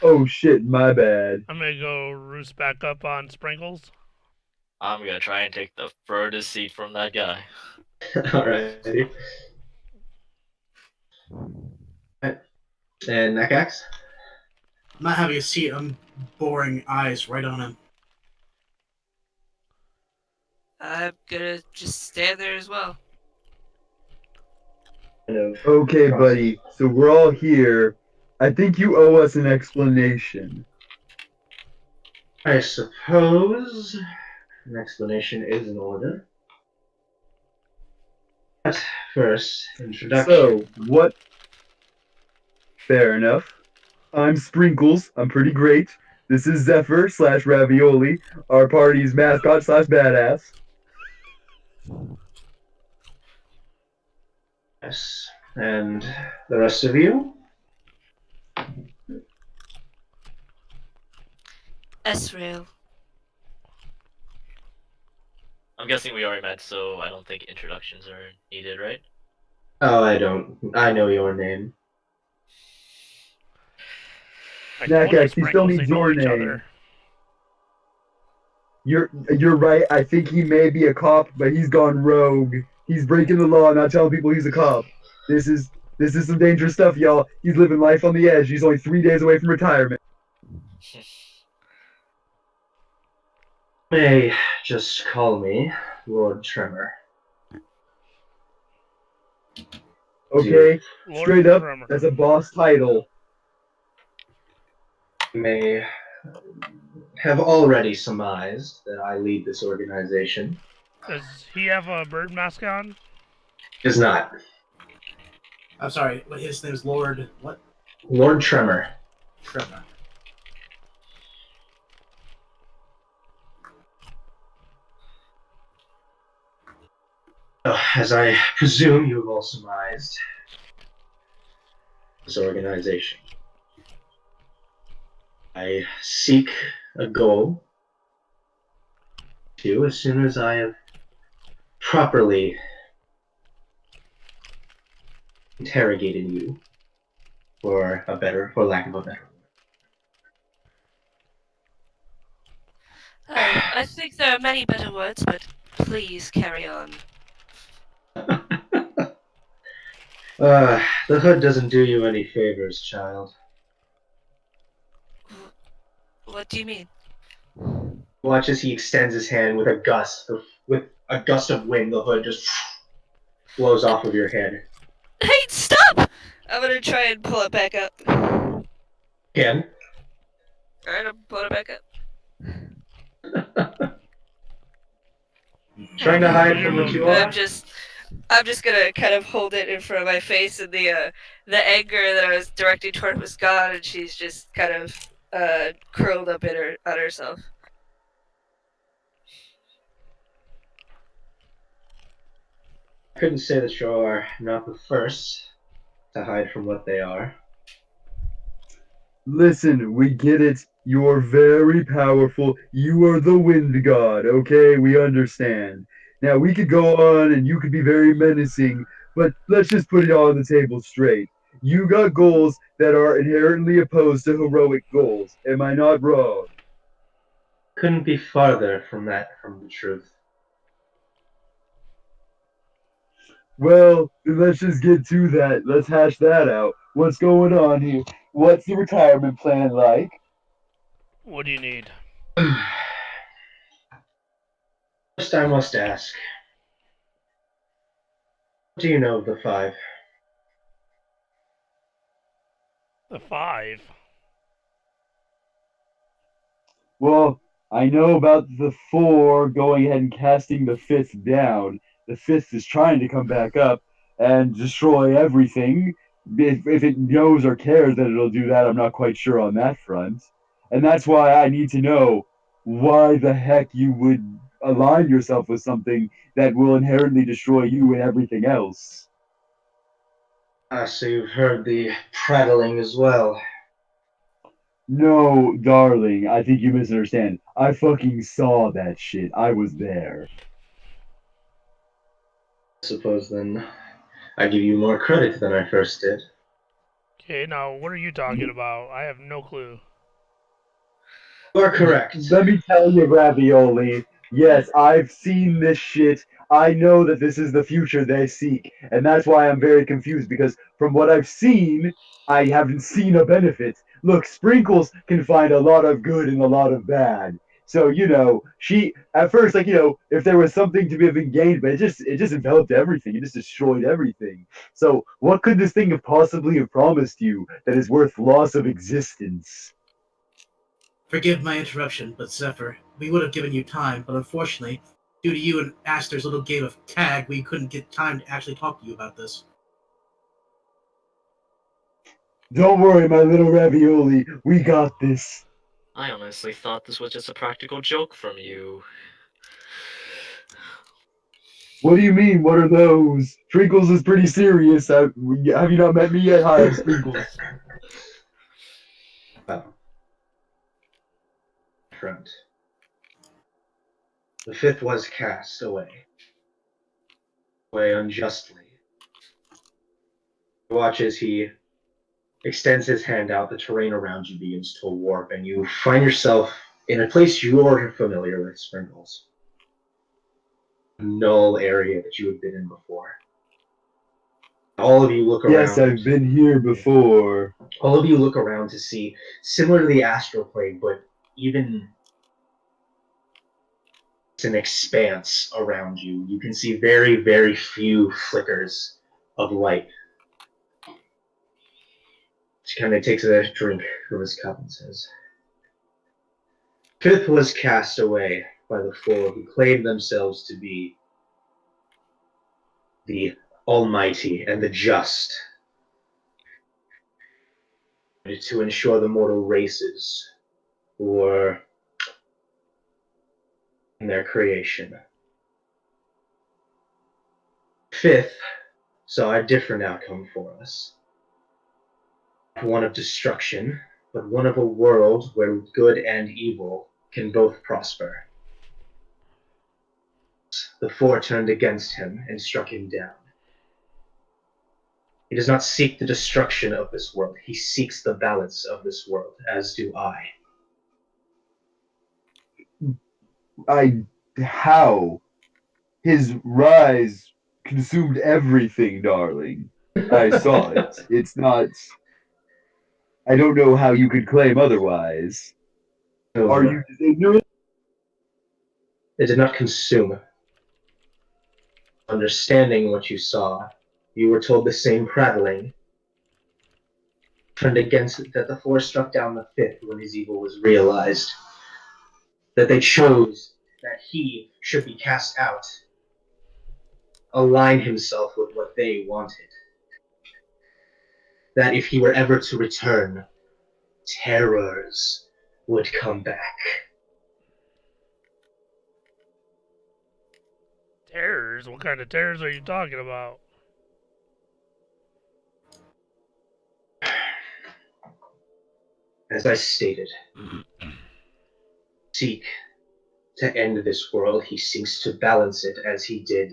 Oh shit, my bad. I'm gonna go roost back up on Sprinkles. I'm gonna try and take the furthest seat from that guy. Alrighty. And Nakax? I'm not having a seat, I'm boring eyes right on him. I'm gonna just stand there as well. Okay, buddy. So we're all here. I think you owe us an explanation. I suppose an explanation is in order. But first, introduction. So, what? Fair enough. I'm Sprinkles. I'm pretty great. This is Zephyr / Ravioli, our party's mascot / badass. Yes. And the rest of you? S-Rail. I'm guessing we already met, so I don't think introductions are needed, right? Oh, I don't. I know your name. I told you Nakax, he still Sprinkles, needs they know your each name. other. You're right. I think he may be a cop, but he's gone rogue. He's breaking the law, not telling people he's a cop. This is some dangerous stuff, y'all. He's living life on the edge. He's only 3 days away from retirement. May just call me Lord Tremor. Okay, Lord straight up, Tremor. that's a boss title. You may have already surmised that I lead this organization. Does he have a bird mask on? Is not. I'm sorry, but his name is Lord what? Lord Tremor. Trevor. As I presume you have all surmised, this organization. I seek a goal to, as soon as I have properly interrogated you, for lack of a better I think there are many better words, but please carry on. The hood doesn't do you any favors, child. What do you mean? Watch as he extends his hand with a gust of wind. The hood just blows off of your head. Hey, stop! I'm gonna try and pull it back up. Again. Alright, I'm pulling it back up. Trying to hide from what you are. I'm just gonna kind of hold it in front of my face, and the anger that I was directing toward was gone, and she's just kind of curled up on herself. I couldn't say that you are not the first to hide from what they are. Listen, we get it. You're very powerful. You are the wind god, okay? We understand. Now, we could go on and you could be very menacing, but let's just put it all on the table straight. You got goals that are inherently opposed to heroic goals. Am I not wrong? Couldn't be farther from the truth. Well, then let's just get to that. Let's hash that out. What's going on here? What's the retirement plan like? What do you need? First, I must ask, what do you know of the five? The 5. Well, I know about the four going ahead and casting the fifth down. The fifth is trying to come back up and destroy everything. If it knows or cares that it'll do that, I'm not quite sure on that front. And that's why I need to know why the heck you would align yourself with something that will inherently destroy you and everything else. So you've heard the prattling as well. No, darling, I think you misunderstand. I fucking saw that shit. I was there. I suppose then I give you more credit than I first did. Okay, now what are you talking about? I have no clue. You are correct. Let me tell you, Ravioli. Yes, I've seen this shit. I know that this is the future they seek, and that's why I'm very confused because from what I've seen, I haven't seen a benefit. Look, Sprinkles can find a lot of good and a lot of bad. So, she at first, if there was something to be gained, but it just enveloped everything. It just destroyed everything. So, what could this thing have possibly have promised you that is worth loss of existence? Forgive my interruption, but Zephyr, we would have given you time, but unfortunately, due to you and Aster's little game of tag, we couldn't get time to actually talk to you about this. Don't worry, my little ravioli. We got this. I honestly thought this was just a practical joke from you. What do you mean? What are those? Sprinkles is pretty serious. Have you not met me yet? Hi, I'm Sprinkles. Well, front. The fifth was cast away unjustly. You watch as he extends his hand out, the terrain around you begins to warp, and you find yourself in a place you're familiar with, Sprinkles. A null area that you have been in before. All of you look around. Yes, I've been here before. All of you look around to see, similar to the astral plane, but even it's an expanse around you. You can see very, very few flickers of light. She kind of takes a drink from his cup and says, Fifth was cast away by the four who claimed themselves to be the almighty and the just, to ensure the mortal races were in their creation. Fifth saw a different outcome for us. One of destruction, but one of a world where good and evil can both prosper. The four turned against him and struck him down. He does not seek the destruction of this world. He seeks the balance of this world, as do I. How? His rise consumed everything, darling. I saw it. It's not. I don't know how you could claim otherwise. Are you just ignorant? It did not consume. Understanding what you saw, you were told the same prattling. Turned against it, that the four struck down the fifth when his evil was realized. That they chose that he should be cast out. Align himself with what they wanted. That if he were ever to return, terrors would come back. Terrors? What kind of terrors are you talking about? As I stated, seek to end this world. He seeks to balance it as he did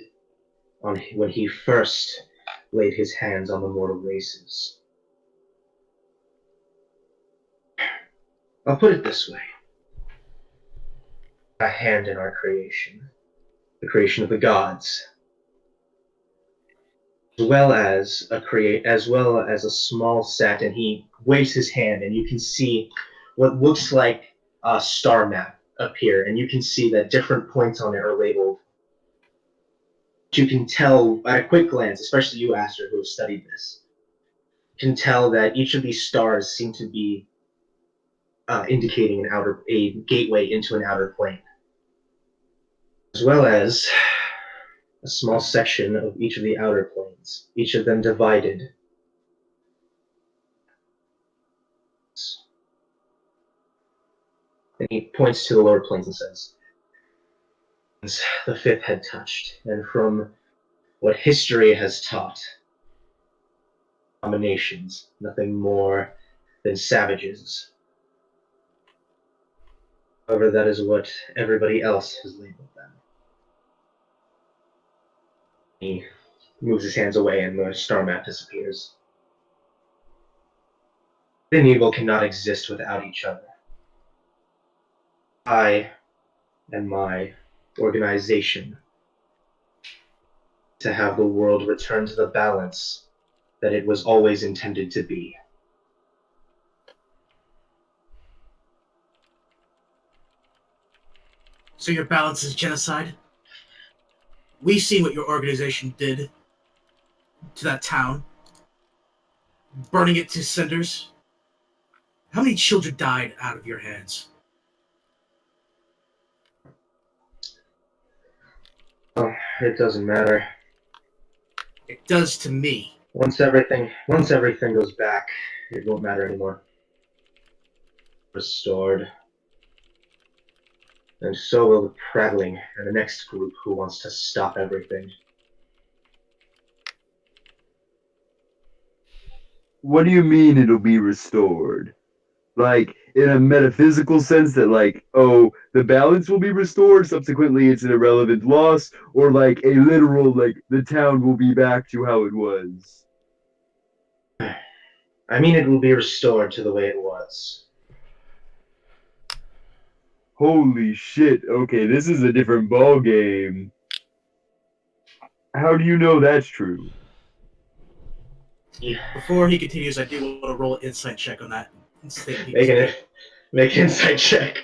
when he first laid his hands on the mortal races. I'll put it this way. A hand in our creation, the creation of the gods, as well as a small set, and he waves his hand, and you can see what looks like a star map appear, and you can see that different points on it are labeled. You can tell at a quick glance, especially you, Aster, who have studied this, can tell that each of these stars seem to be indicating a gateway into an outer plane, as well as a small section of each of the outer planes, each of them divided. And he points to the lower planes and says, the fifth had touched, and from what history has taught, abominations, nothing more than savages. However, that is what everybody else has labeled them. He moves his hands away and the star map disappears. Good and evil cannot exist without each other. I and my organization to have the world return to the balance that it was always intended to be. So your balance is genocide? We've seen what your organization did to that town. Burning it to cinders. How many children died out of your hands? Oh, it doesn't matter. It does to me. Once everything goes back, it won't matter anymore. Restored. And so will the prattling and the next group who wants to stop everything. What do you mean it'll be restored? Like, in a metaphysical sense that, like, oh, the balance will be restored, subsequently it's an irrelevant loss, or like a literal, like, the town will be back to how it was? I mean, it will be restored to the way it was. Holy shit, okay, this is a different ball game. How do you know that's true? Yeah. Before he continues, I do want to roll an insight check on that statement. Make an insight check.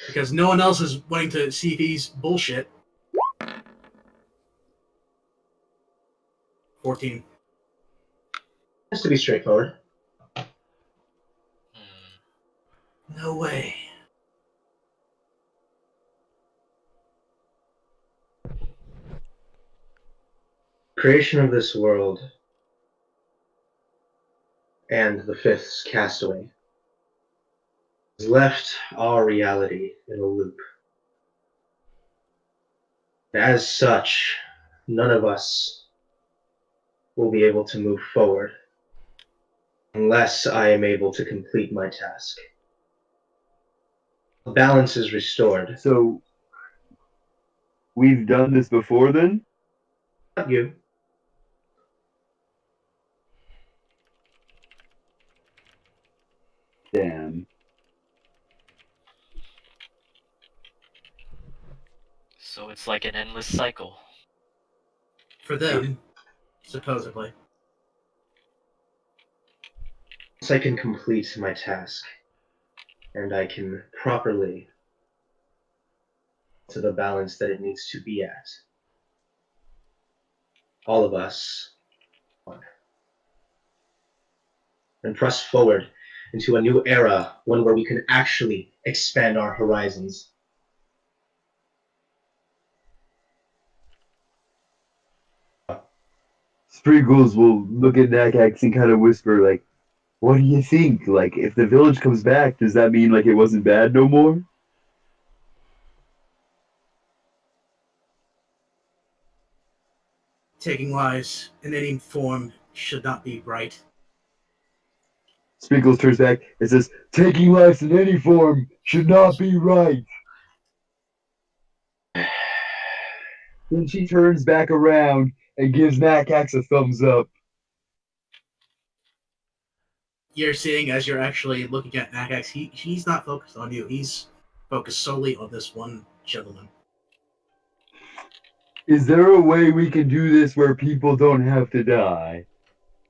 Because no one else is wanting to see if he's bullshit. 14. Has to be straightforward. No way. Creation of this world and the fifth's castaway has left our reality in a loop. As such, none of us will be able to move forward unless I am able to complete my task. The balance is restored. So, we've done this before then? Not you. Damn. So it's like an endless cycle. For them, supposedly. Once I can complete my task, and I can properly to the balance that it needs to be at, all of us, and press forward into a new era, one where we can actually expand our horizons. Sprinkles will look at Nakax and kind of whisper, like, what do you think? Like, if the village comes back, does that mean, like, it wasn't bad no more? Taking lives in any form should not be right. Sprinkles turns back and says, taking lives in any form should not be right. Then she turns back around and gives Nakax a thumbs up. you're seeing as you're actually looking at Nagax, he's not focused on you. He's focused solely on this one gentleman. Is there a way we can do this where people don't have to die?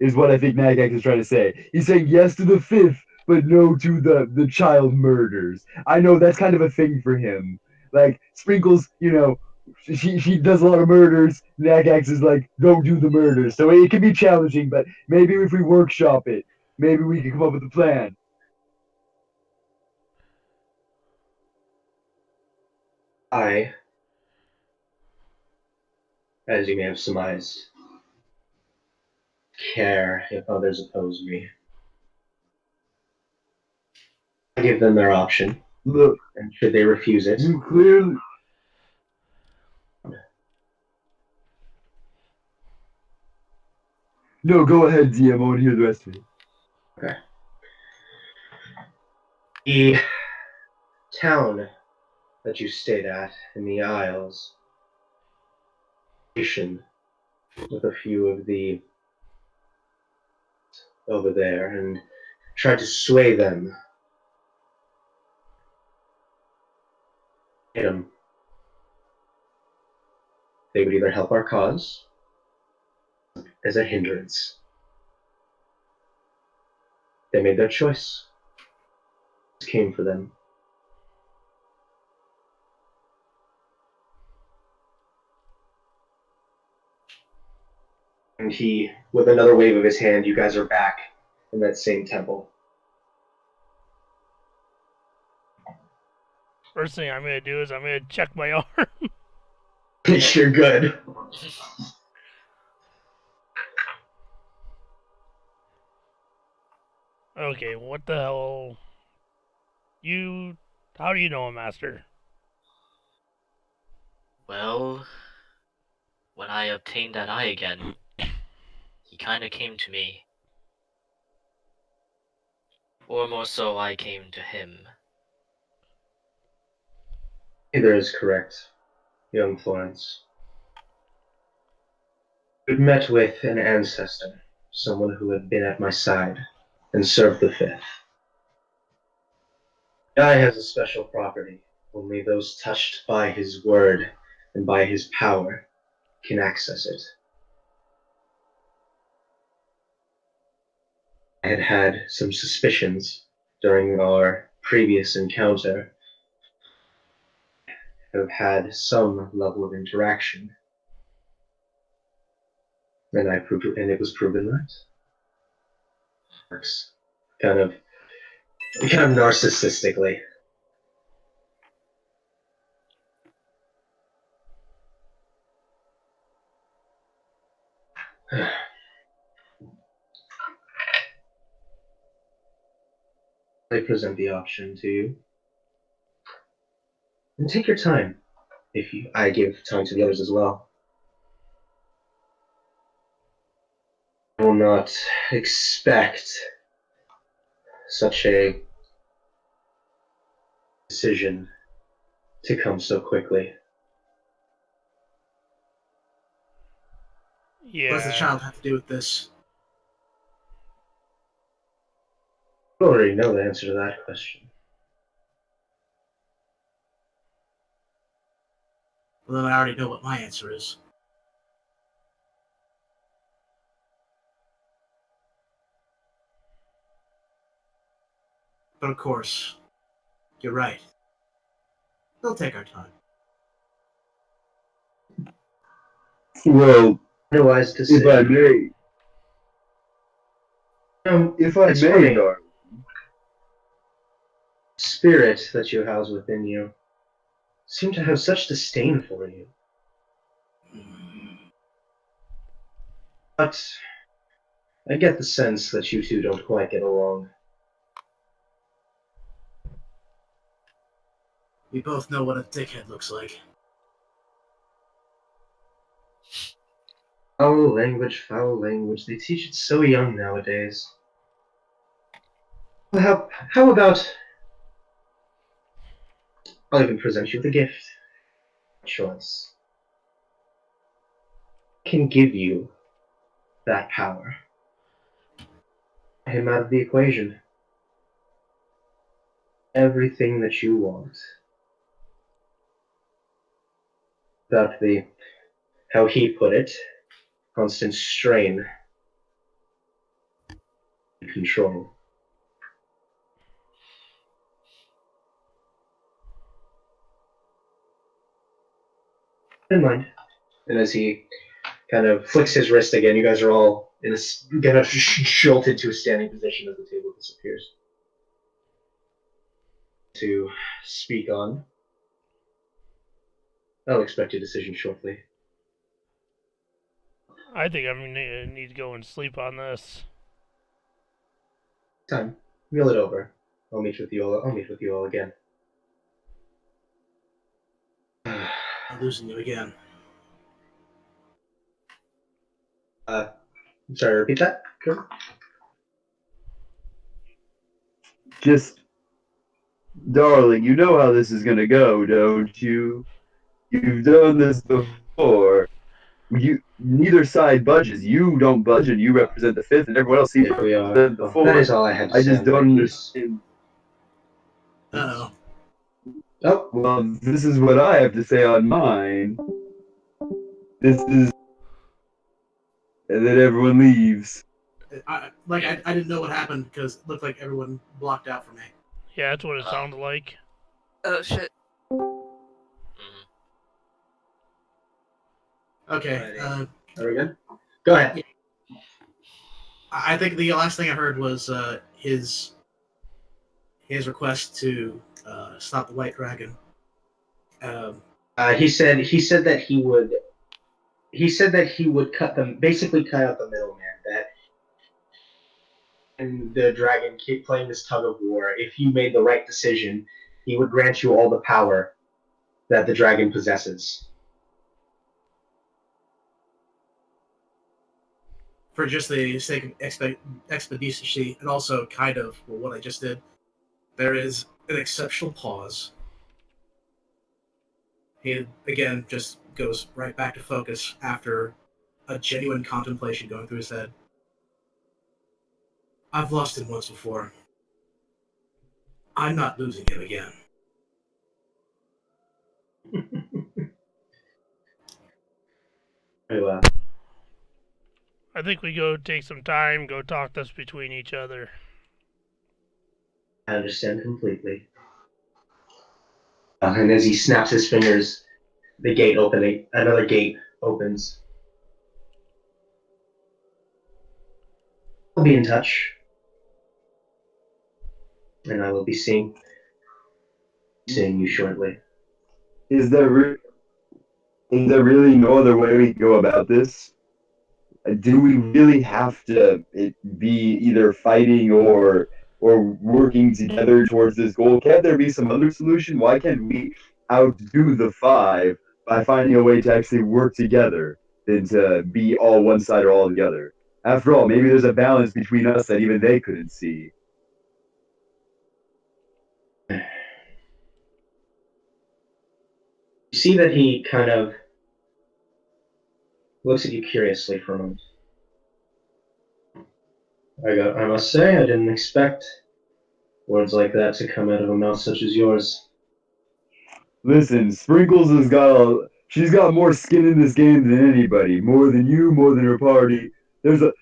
Is what I think Nagak is trying to say. He's saying yes to the fifth, but no to the child murders. I know that's kind of a thing for him. Like Sprinkles, she does a lot of murders. Nagax is like, don't do the murders. So it can be challenging, but maybe if we workshop it, maybe we can come up with a plan. I, as you may have surmised, care if others oppose me. I give them their option, Look, and should they refuse it, you clearly. No, go ahead, DM. I want to hear the rest of it. okay. The town that you stayed at in the Isles, with a few of the over there, and tried to sway them. They would either help our cause as a hindrance. They made their choice. It came for them. And he, with another wave of his hand, you guys are back in that same temple. First thing I'm gonna do is I'm gonna check my arm. You're good. Okay, what the hell? How do you know him, Master? Well, when I obtained that eye again, he kinda came to me. Or more so, I came to him. Either is correct, young Florence. You'd met with an ancestor, someone who had been at my side and served the fifth. The eye has a special property. Only those touched by his word and by his power can access it. I had had some suspicions during our previous encounter. Have had some level of interaction, and it was proven right. Works kind of narcissistically. I present the option to you, and take your time. I give time to the others as well. I will not expect such a decision to come so quickly. Yeah. What does the child have to do with this? You already know the answer to that question. Well, then I already know what my answer is. But of course, you're right. We'll take our time. Well, Otherwise, to say, if I may, if I it's may, funny. darling. Spirit that you house within you seem to have such disdain for you. But I get the sense that you two don't quite get along. We both know what a dickhead looks like. Foul language, foul language. They teach it so young nowadays. Well, how about I'll even present you with a gift. Choice. I can give you that power. him out of the equation. Everything that you want. Without the, how he put it, constant strain and control. In mind. And as he kind of flicks his wrist again, you guys are all in a, kind of jolted to a standing position as the table disappears. To speak on. I'll expect your decision shortly. I think I'm gonna need to go and sleep on this. Time. Mull it over. I'll meet with you all again. I'm losing you again. I'm sorry, repeat that? Sure. Just, darling, you know how this is gonna go, don't you? You've done this before. Neither side budges. You don't budge, and you represent the fifth, and everyone else seems to Here we are. represent the Well, fourth. that is all I had to I say. just don't understand. Uh-oh. Oh, Well, this is what I have to say on mine. This is, and then everyone leaves. I didn't know what happened because it looked like everyone blocked out for me. Yeah, that's what it sounded like. Oh shit. Okay. Are we good? Go ahead. I think the last thing I heard was his request to stop the White Dragon. He said that he would. He said that he would basically cut out the middleman. That and the dragon keep playing this tug of war. If you made the right decision, he would grant you all the power that the dragon possesses. For just the sake of expediency, and also kind of what I just did, there is an exceptional pause. He again just goes right back to focus after a genuine contemplation going through his head. I've lost him once before. I'm not losing him again. Very well. I think we go take some time, go talk this between each other. I understand completely. And as he snaps his fingers, another gate opens. I'll be in touch. And I will be seeing you shortly. Is there really no other way we can go about this? Do we really have to be either fighting or working together towards this goal? Can't there be some other solution? Why can't we outdo the five by finding a way to actually work together than to be all one side or all the other? After all, maybe there's a balance between us that even they couldn't see. You see that he kind of looks at you curiously for a moment. I must say, I didn't expect words like that to come out of a mouth such as yours. Listen, Sprinkles she's got more skin in this game than anybody. More than you, more than her party.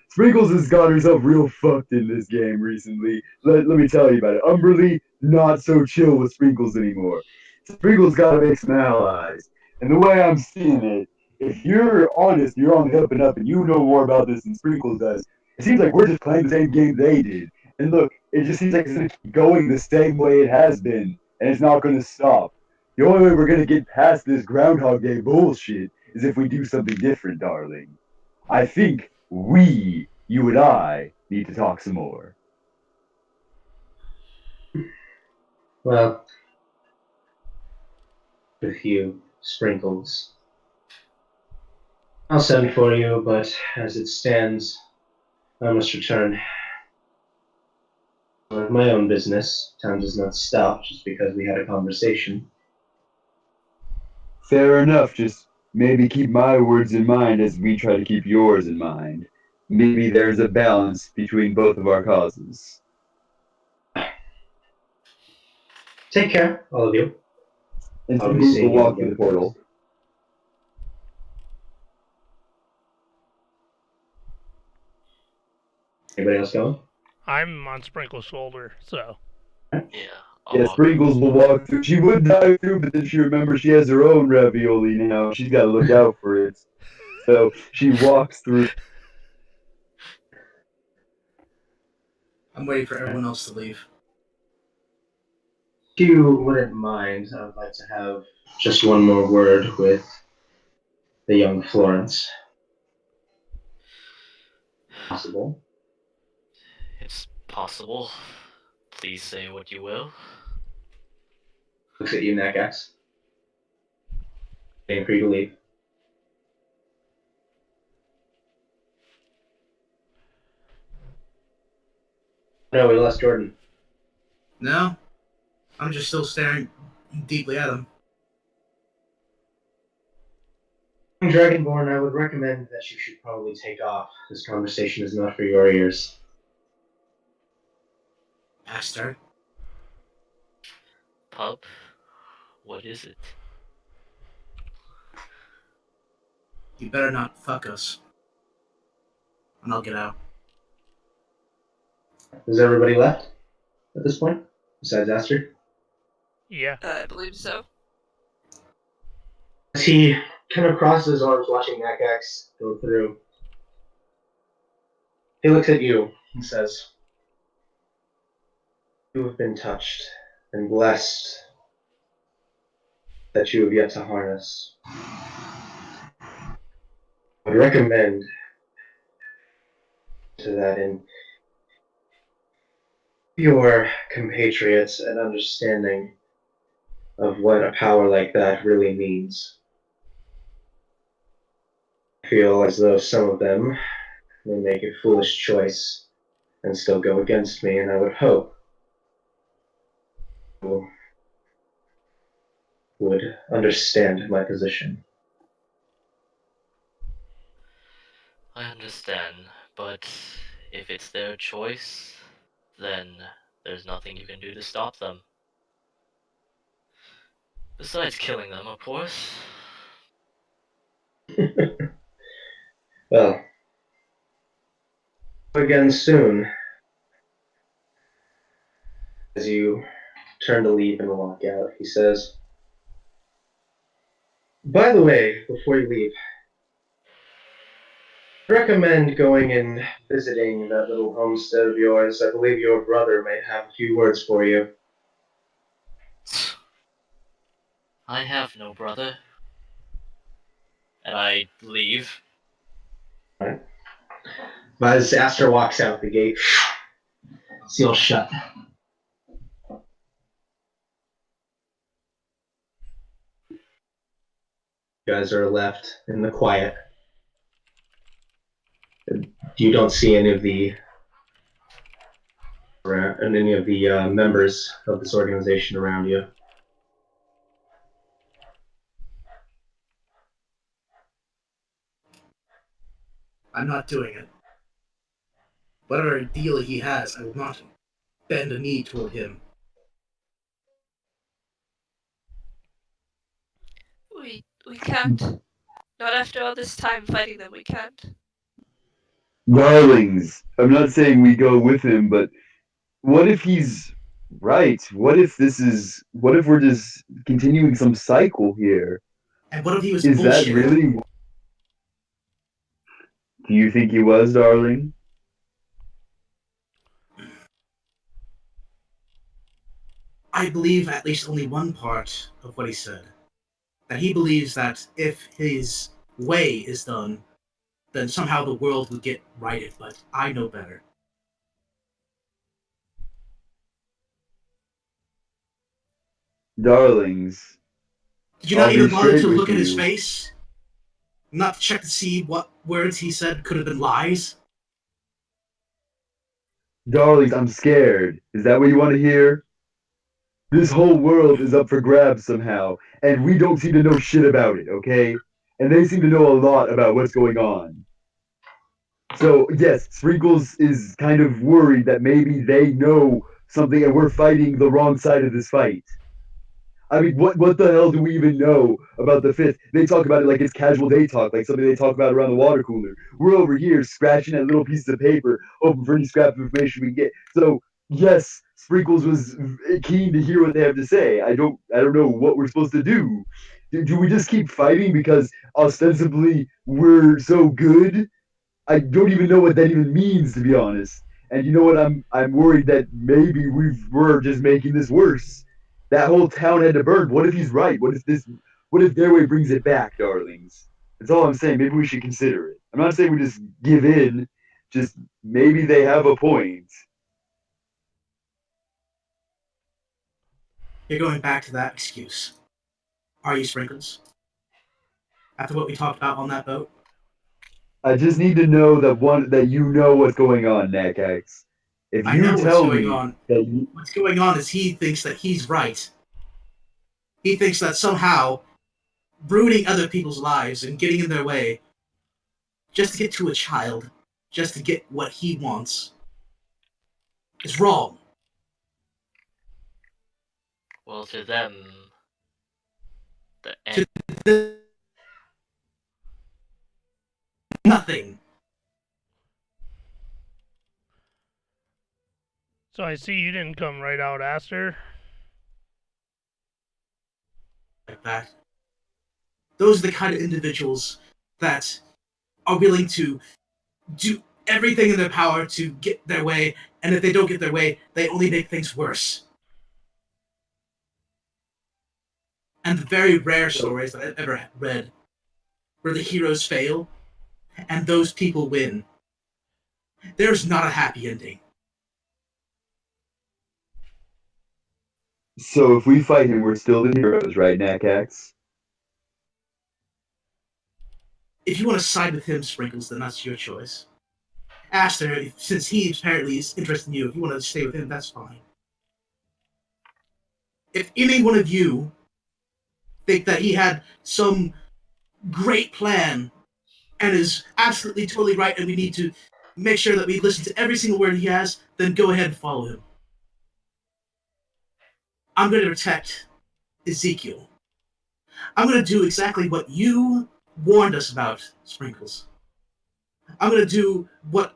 Sprinkles has got herself real fucked in this game recently. Let me tell you about it. Umberly, not so chill with Sprinkles anymore. Sprinkles gotta make some allies. And the way I'm seeing it, if you're honest, you're on the up and up, and you know more about this than Sprinkles does, it seems like we're just playing the same game they did. And look, it just seems like it's gonna keep going the same way it has been, and it's not gonna stop. The only way we're gonna get past this Groundhog Day bullshit is if we do something different, darling. I think you and I, need to talk some more. Well, with you, Sprinkles. I'll send for you, but as it stands, I must return. Of my own business. Time does not stop just because we had a conversation. Fair enough, just maybe keep my words in mind as we try to keep yours in mind. maybe there's a balance between both of our causes. Take care, all of you. And I'll be Sprinkles will seeing you walk through again. the portal. Anybody else going? I'm on Sprinkle's shoulder, so. Yeah. I'll Yeah, walk Sprinkles will walk through. She would dive through, but then she remembers she has her own ravioli now. She's got to look out for it. So she walks through. I'm waiting for everyone else to leave. If you wouldn't mind, I would like to have just one more word with the young Florence. Possible. It's possible. Please say what you will. Looks at you, Nakax. Waiting for you to leave. No, we lost Jordan. No? I'm just still staring deeply at him. Dragonborn, I would recommend that you should probably take off. This conversation is not for your ears. Bastard. Pup, what is it? You better not fuck us. And I'll get out. Is everybody left at this point? Besides Aster? Yeah. I believe so. As he kind of crosses his arms watching Nakax go through, he looks at you and says, "You have been touched and blessed that you have yet to harness. I would recommend to that in your compatriots an understanding of what a power like that really means. I feel as though some of them may make a foolish choice and still go against me, and I would hope you would understand my position." I understand, but if it's their choice, then there's nothing you can do to stop them. Besides killing them, of course. Well, again soon. As you turn to leave and walk out, he says, "By the way, before you leave, I recommend going and visiting that little homestead of yours. I believe your brother may have a few words for you." I have no brother. And I leave. Right. But as Aster walks out, the gate seals shut. You guys are left in the quiet. You don't see any of the members of this organization around you. I'm not doing it. Whatever deal he has, I will not bend a knee toward him. We can't. Not after all this time fighting them, we can't. Darlings, I'm not saying we go with him, but what if he's right? What if we're just continuing some cycle here? And what if he was Is that bullshit? really? Do you think he was, darling? I believe at least only one part of what he said. That he believes that if his way is done, then somehow the world would get righted, but I know better. Darlings, Did you not I'll even be bother to straight with look at his you. face? Not to check to see what words he said could have been lies? Darlings, I'm scared. Is that what you want to hear? This whole world is up for grabs somehow, and we don't seem to know shit about it, okay? And they seem to know a lot about what's going on. So yes, Sprinkles is kind of worried that maybe they know something and we're fighting the wrong side of this fight. I mean, what the hell do we even know about the fifth? They talk about it like it's casual day talk, like something they talk about around the water cooler. We're over here scratching at little pieces of paper, hoping for any scrap of information we can get. So yes, Sprinkles was keen to hear what they have to say. I don't know what we're supposed to do. Do we just keep fighting because ostensibly we're so good? I don't even know what that even means, to be honest. And you know what? I'm worried that maybe we're just making this worse. That whole town had to burn. What if he's right? What if their way brings it back, darlings? That's all I'm saying. Maybe we should consider it. I'm not saying we just give in. Just maybe they have a point. You're going back to that excuse. Are you, Sprinkles? After what we talked about on that boat? I just need to know that you know what's going on, Nakax. If I you know what's tell going me on. that you, What's going on is he thinks that he's right. He thinks that somehow ruining other people's lives and getting in their way just to get to a child, just to get what he wants, is wrong. Well, to them, the To end. nothing. So I see you didn't come right out, Aster. Like that. Those are the kind of individuals that are willing to do everything in their power to get their way, and if they don't get their way, they only make things worse. And the very rare stories that I've ever read where the heroes fail and those people win, there's not a happy ending. so if we fight him, we're still the heroes, right, Nakax? If you want to side with him, Sprinkles, then that's your choice. Aster, since he apparently is interested in you, if you want to stay with him, that's fine. If any one of you think that he had some great plan and is absolutely totally right and we need to make sure that we listen to every single word he has, then go ahead and follow him. I'm going to protect Ezekiel. I'm going to do exactly what you warned us about, Sprinkles. I'm going to do what,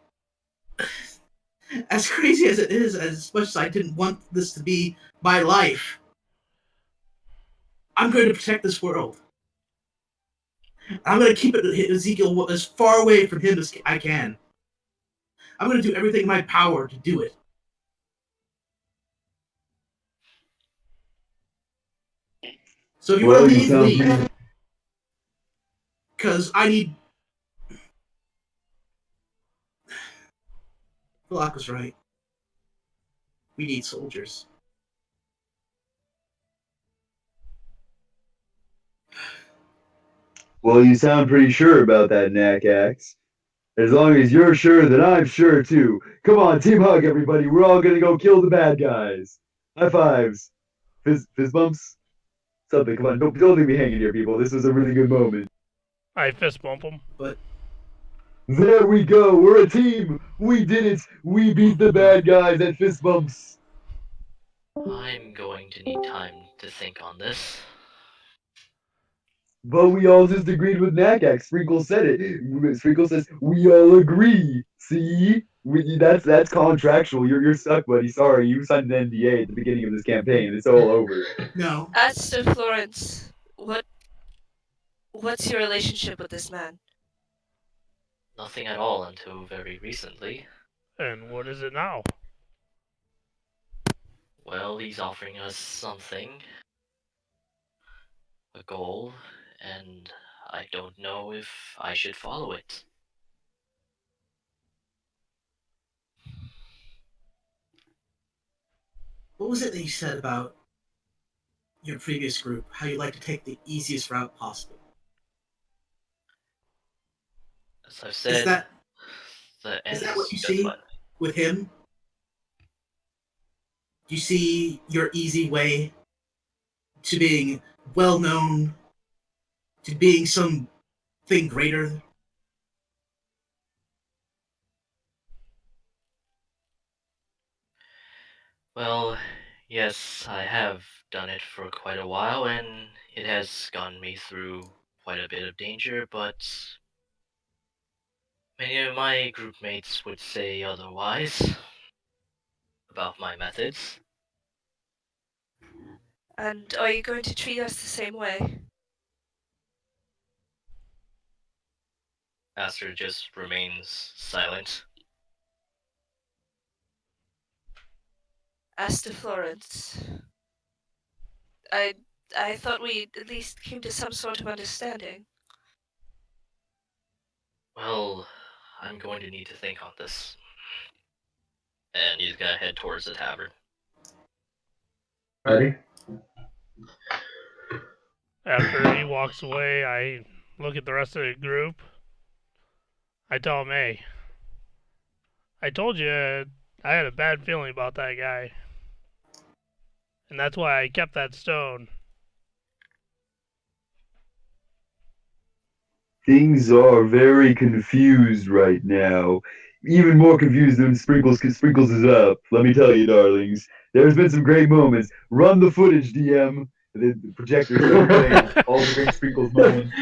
as crazy as it is, as much as I didn't want this to be my life, I'm going to protect this world. I'm going to keep Ezekiel as far away from him as I can. I'm going to do everything in my power to do it. So if you want Well, to you leave, sound leave. Because I need... Flock was right. We need soldiers. well, you sound pretty sure about that, Nakax. As long as you're sure, then I'm sure too. Come on, team hug, everybody. We're all gonna go kill the bad guys. High fives. Fist bumps? Something. Come on. Don't leave me hanging here, people. This was a really good moment. I fist bump him. But There we go. We're a team. We did it. We beat the bad guys at fist bumps. I'm going to need time to think on this. But we all just agreed with Nakax. Sprinkle said it. Sprinkle says we all agree. See, that's contractual. You're stuck, buddy. Sorry, you signed an NDA at the beginning of this campaign. It's all over. no, As to Florence, what's your relationship with this man? Nothing at all until very recently. And what is it now? Well, he's offering us something, a goal, and I don't know if I should follow it. what was it that you said about your previous group? How you like to take the easiest route possible? As I've Is said, that the is end that what you just see what? with him? Do you see your easy way to being well known, to being something greater? Well, yes, I have done it for quite a while, and it has gotten me through quite a bit of danger, but many of my group mates would say otherwise about my methods. And are you going to treat us the same way? Aster just remains silent. As to Florence, I I thought we at least came to some sort of understanding. Well, I'm going to need to think on this. And he's gonna head towards the tavern. Ready? After he walks away, I look at the rest of the group. I tell him, hey, I told you I had a bad feeling about that guy. And that's why I kept that stone. Things are very confused right now. Even more confused than Sprinkles, because Sprinkles is up. Let me tell you, darlings. There's been some great moments. Run the footage, DM. And then the projector starts playing all the great Sprinkles moments.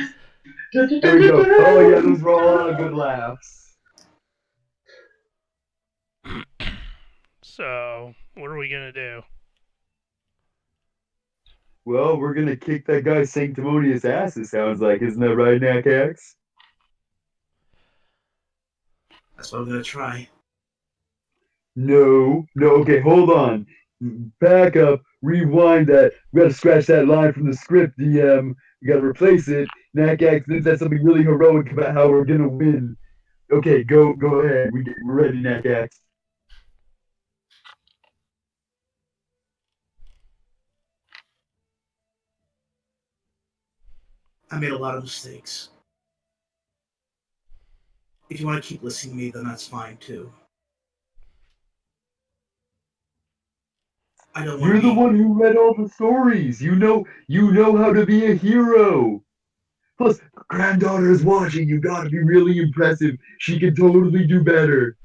There we go. Oh yeah, those were all a lot of good laughs. So, what are we going to do? Well, we're gonna kick that guy's sanctimonious ass, it sounds like. Isn't that right, Nakax? That's what I'm gonna try. No, no, okay, hold on. Back up, rewind that. We gotta scratch that line from the script, DM. We gotta replace it. Nakax then said something really heroic about how we're gonna win. Okay, go ahead. We're ready, Nakax. I made a lot of mistakes. If you want to keep listening to me, then that's fine too. I don't want You're to the be. one who read all the stories. You know how to be a hero. Plus, granddaughter is watching. You gotta be really impressive. She can totally do better.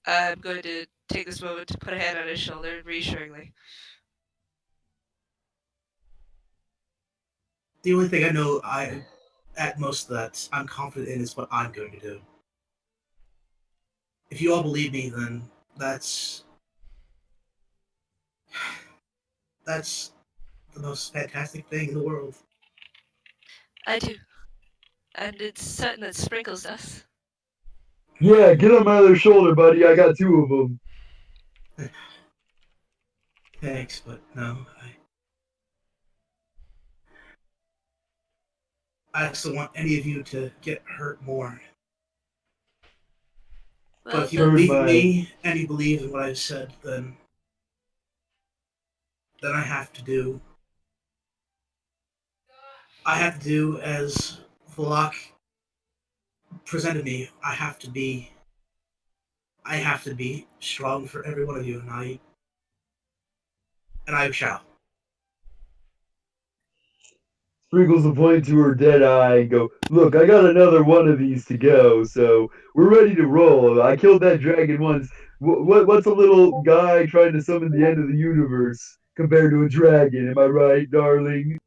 I'm going to take this moment to put a hand on his shoulder reassuringly. The only thing I know at most that I'm confident in is what I'm going to do. If you all believe me, then that's the most fantastic thing in the world. I do. And it's certain that Sprinkles does. Yeah, get on my other shoulder, buddy. I got two of them. Thanks, but no, I just don't want any of you to get hurt more. But Well, if you Heard believe in my- me and you believe in what I've said, then I have to do. I have to do as Valak presented me. I have to be. I have to be strong for every one of you, and I shall. Sprinkles will point to her dead eye and go, "Look, I got another one of these to go, so we're ready to roll. I killed that dragon once. What's a little guy trying to summon the end of the universe compared to a dragon? Am I right, darling?"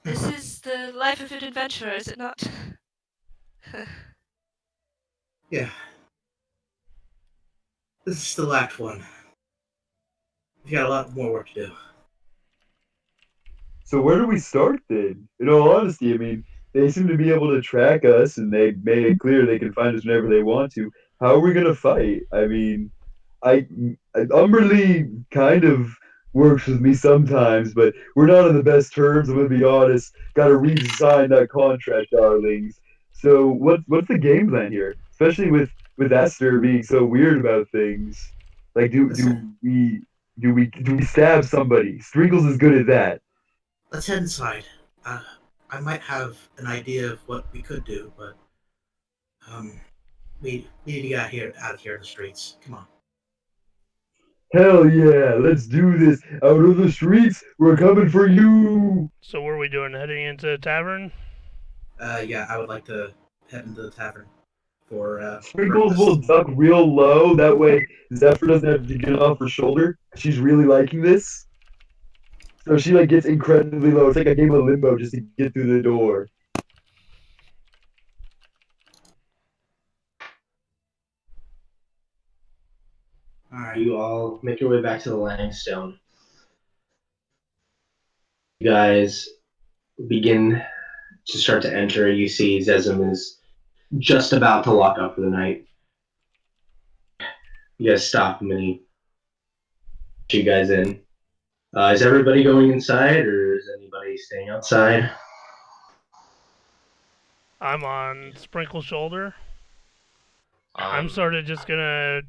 this is the life of an adventurer, is it not? Yeah. This is still Act 1. We've got a lot more work to do. So where do we start then? In all honesty, I mean, they seem to be able to track us, and they made it clear they can find us whenever they want to. How are we gonna fight? I mean, I Umberly kind of works with me sometimes, but we're not on the best terms. I'm gonna be honest. Got to re-sign that contract, darlings. So what's the game plan here? Especially with Esther being so weird about things. Like, Listen. do we stab somebody? Striegels is good at that. Let's head inside. I might have an idea of what we could do, but we need to get out of here in the streets. Come on. Hell yeah, let's do this. Out of the streets, we're coming for you. So what are we doing? Heading into the tavern? Yeah, I would like to head into the tavern for Sprinkles will breakfast. duck real low. That way, Zephyr doesn't have to get off her shoulder. She's really liking this. So she like gets incredibly low. It's like a game of limbo just to get through the door. All right. You all make your way back to the Langstone. You guys begin to start to enter. You see Zezum is just about to lock up for the night. You guys stop him and he lets you guys in. Is everybody going inside or is anybody staying outside? I'm on Sprinkle's shoulder. I'm sort of just gonna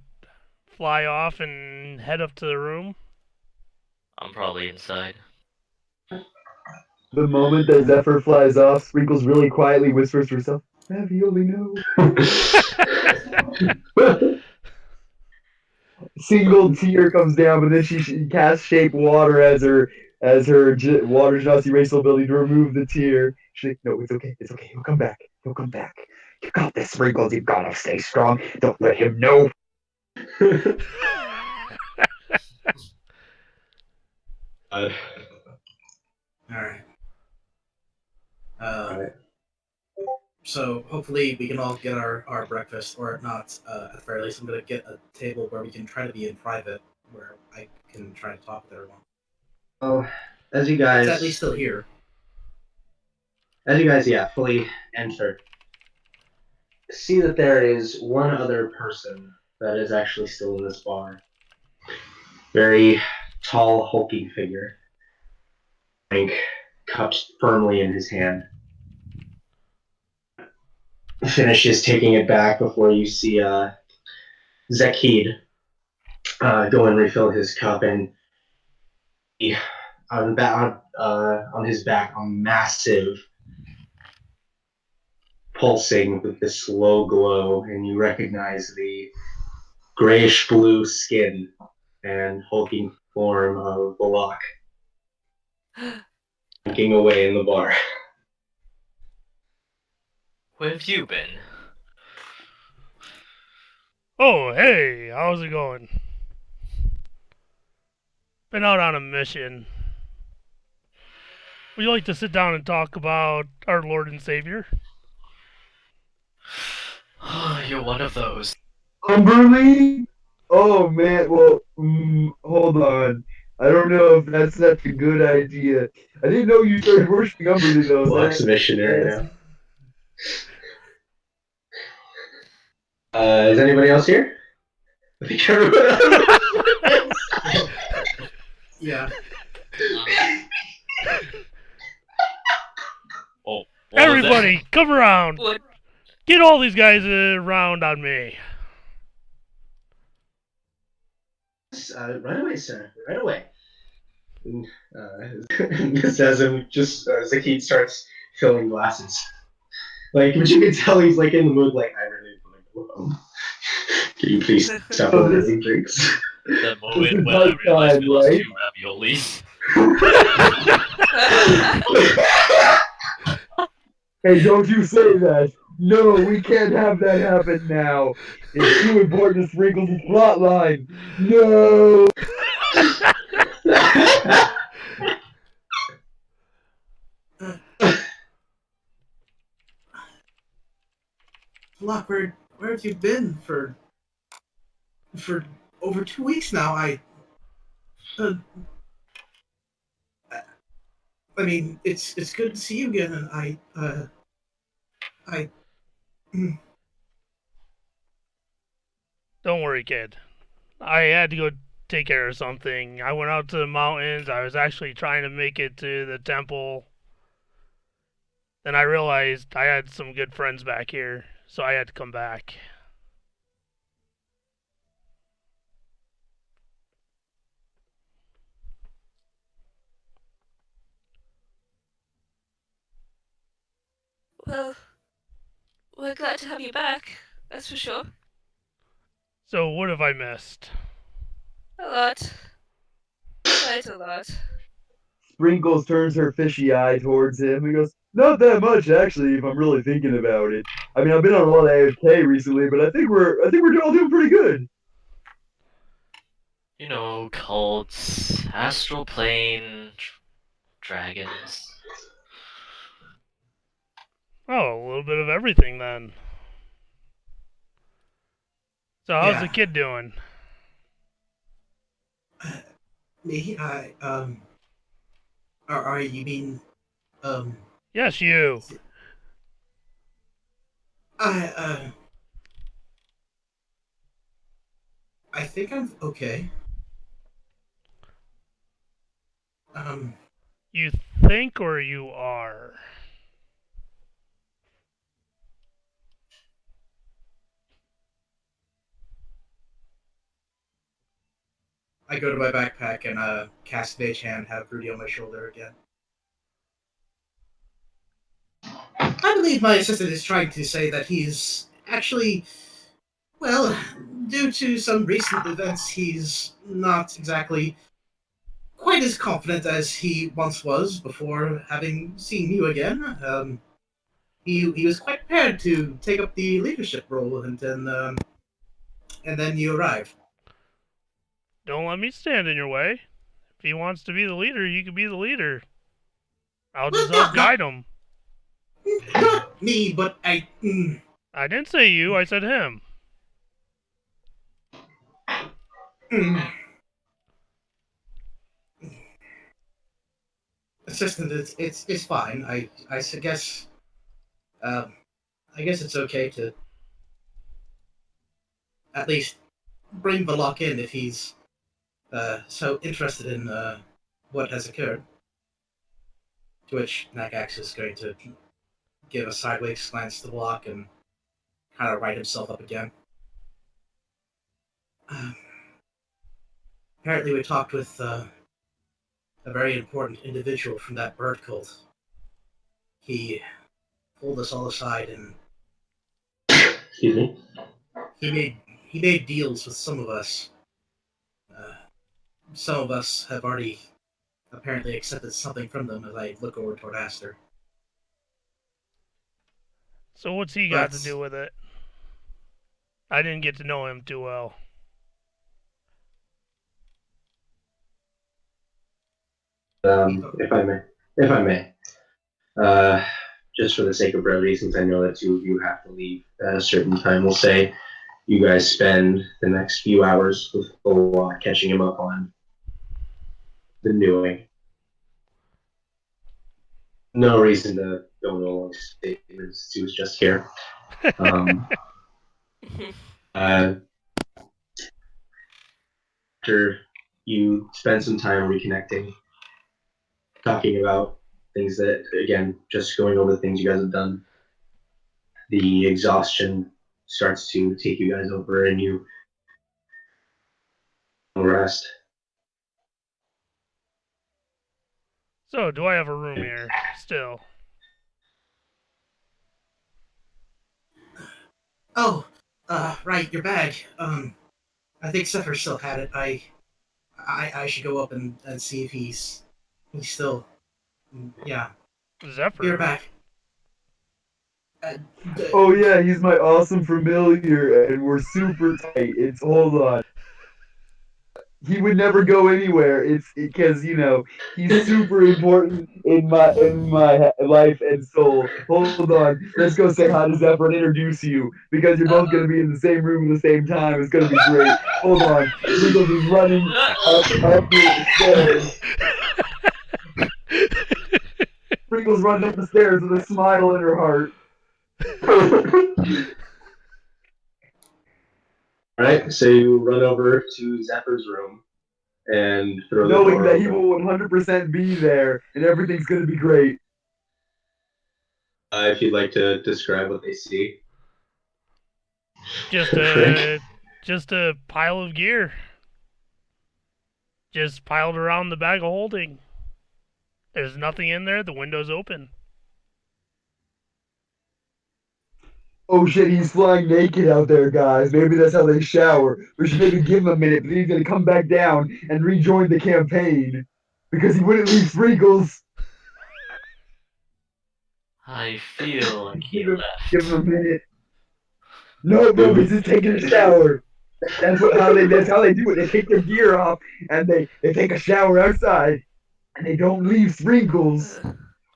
fly off and head up to the room. I'm probably inside. The moment that Zephyr flies off, Sprinkles really quietly whispers to herself, "Ravioli, no." Single tear comes down, but then she casts shape water as her water genasi racial ability to remove the tear. She's like, "No, it's okay. It's okay. He'll come back. He'll come back. You got this, Sprinkles. You gotta stay strong. Don't let him know." All right. Alright. So hopefully we can all get our breakfast, or if not, at the very least, I'm gonna get a table where we can try to be in private, where I can try to talk with everyone. Well, as you guys It's at least still here. fully enter, see that there is one other person that is actually still in this bar. Very tall, hulking figure. Drink cupped firmly in his hand. Finishes taking it back before you see Zekid go and refill his cup, and he, on his back, a massive pulsing with this slow glow, and you recognize the grayish blue skin and hulking form of Balak drinking away in the bar. Where have you been? Oh, hey, how's it going? Been out on a mission. Would you like to sit down and talk about our Lord and Savior? You're one of those. Umberly? Oh man, well, hold on. I don't know if that's such a good idea. I didn't know you started worshiping Umberly though. So Balak's a missionary now. Is anybody else here? I think everyone else. Yeah. Oh, Everybody, come around. What? Get all these guys around on me. Right away, sir. Right away. And, says him just Zakid starts filling glasses. Like, but you can tell he's like in the mood. Like, I really want to go home. Can you please stop ordering drinks? That This moment is when I realized we lost right? 2 raviolis. Hey, don't you say that. No, we can't have that happen now. It's too important to Sprinkles' plotline. No. Look, where have you been for over 2 weeks now? I mean, it's good to see you again, and I Don't worry, kid. I had to go take care of something. I went out to the mountains. I was actually trying to make it to the temple. Then I realized I had some good friends back here, so I had to come back. Well, we're glad to have you back. That's for sure. So what have I missed? A lot. Quite a lot. Sprinkles turns her fishy eye towards him and goes, "Not that much, actually, if I'm really thinking about it. I mean, I've been on a lot of AFK recently, but I think we're all doing pretty good." You know, cults, astral plane, dragons. Oh, a little bit of everything then. So how's the Yeah. kid doing? Me, are you mean, um, Yes, you. I, I think I'm okay. Um, You think or you are? I go to my backpack and, cast Mage Hand, have Rudy on my shoulder again. I believe my assistant is trying to say that he's actually, well, due to some recent events, he's not exactly quite as confident as he once was before having seen you again. He was quite prepared to take up the leadership role, and then you arrived. Don't let me stand in your way. If he wants to be the leader, he can be the leader. I'll Well, just help guide him. not me, but I. I didn't say you, I said him. Mm. Assistant, it's fine. Guess I guess it's okay to at least bring Valak in if he's so interested in what has occurred. To which Nagax is going to give a sideways glance to Valak and kind of right himself up again. Apparently, we talked with a very important individual from that bird cult. He pulled us all aside and Excuse me. he made deals with some of us. Uh, some of us have already apparently accepted something from them as I look over toward Aster. So what's he got to But do with it? I didn't get to know him too well. If I may, uh, just for the sake of brevity, since I know that two of you have to leave at a certain time, we'll say you guys spend the next few hours with Full catching him up on the doing. No reason to go into a long statements. He was just here. Uh, after you spend some time reconnecting, talking about things that, again, just going over the things you guys have done, the exhaustion starts to take you guys over and you rest. So, do I have a room here still? oh, right, your bag. I think Zephyr still had it. I should go up and see if he's still. Yeah, Zephyr? you're back. Oh yeah, he's my awesome familiar, and we're super tight. Hold on. He would never go anywhere. It's because he's super important in my life and soul. Hold on, let's go say hi to Zephyr and introduce you because you're both gonna be in the same room at the same time. It's gonna be great. Hold on, Sprinkles is running up the stairs. Sprinkles runs up the stairs with a smile in her heart. All right, so you run over to Zephyr's room and throw the Knowing door that he open. will 100% be there and everything's gonna be great. If you'd like to describe what they see. Just Frick. a pile of gear. Just piled around the bag of holding. There's nothing in there, the window's open. oh shit, he's flying naked out there, guys. Maybe that's how they shower. We should maybe give him a minute, but he's gonna come back down and rejoin the campaign because he wouldn't leave Sprinkles. I feel like he Give him a left. minute. No, he's just taking a shower. That's how they do it. They take their gear off and they take a shower outside and they don't leave Sprinkles.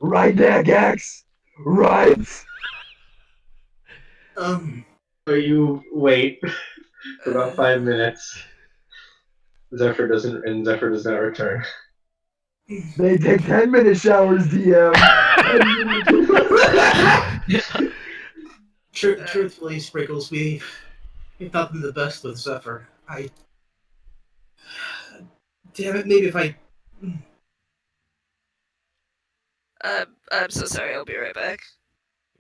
Right there, Gax. Right. So you wait for about 5 minutes. Zephyr does not return. They take 10-minute showers, DM. Truthfully, Sprinkles, we've not been the best with Zephyr. Damn it, maybe if I... I'm so sorry, I'll be right back.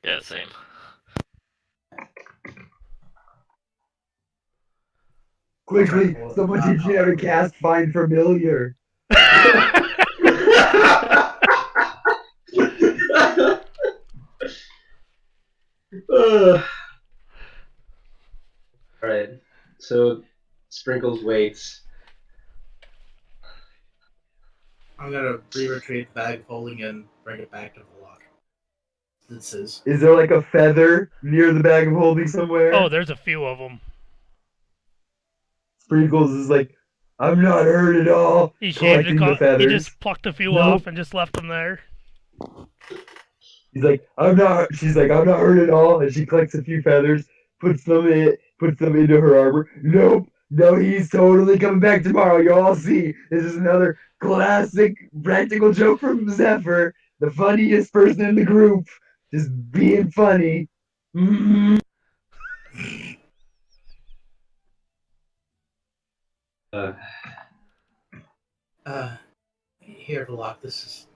Yeah, same. Quickly, someone teach me how to cast Find Familiar. Alright, so Sprinkles waits. I'm gonna re-retrieve the bag of holding and bring it back to the lock. Is there like a feather near the bag of holding somewhere? Oh, there's a few of them. Sprinkles is like, I'm not hurt at all. He shaved Collecting the feathers. He just plucked a few off and just left them there. He's like, I'm not. She's like, I'm not hurt at all, and she collects a few feathers, puts them into her armor. Nope, no, he's totally coming back tomorrow. You'll all see. This is another classic practical joke from Zephyr, the funniest person in the group, just being funny. Mm-hmm. Here, Velok, this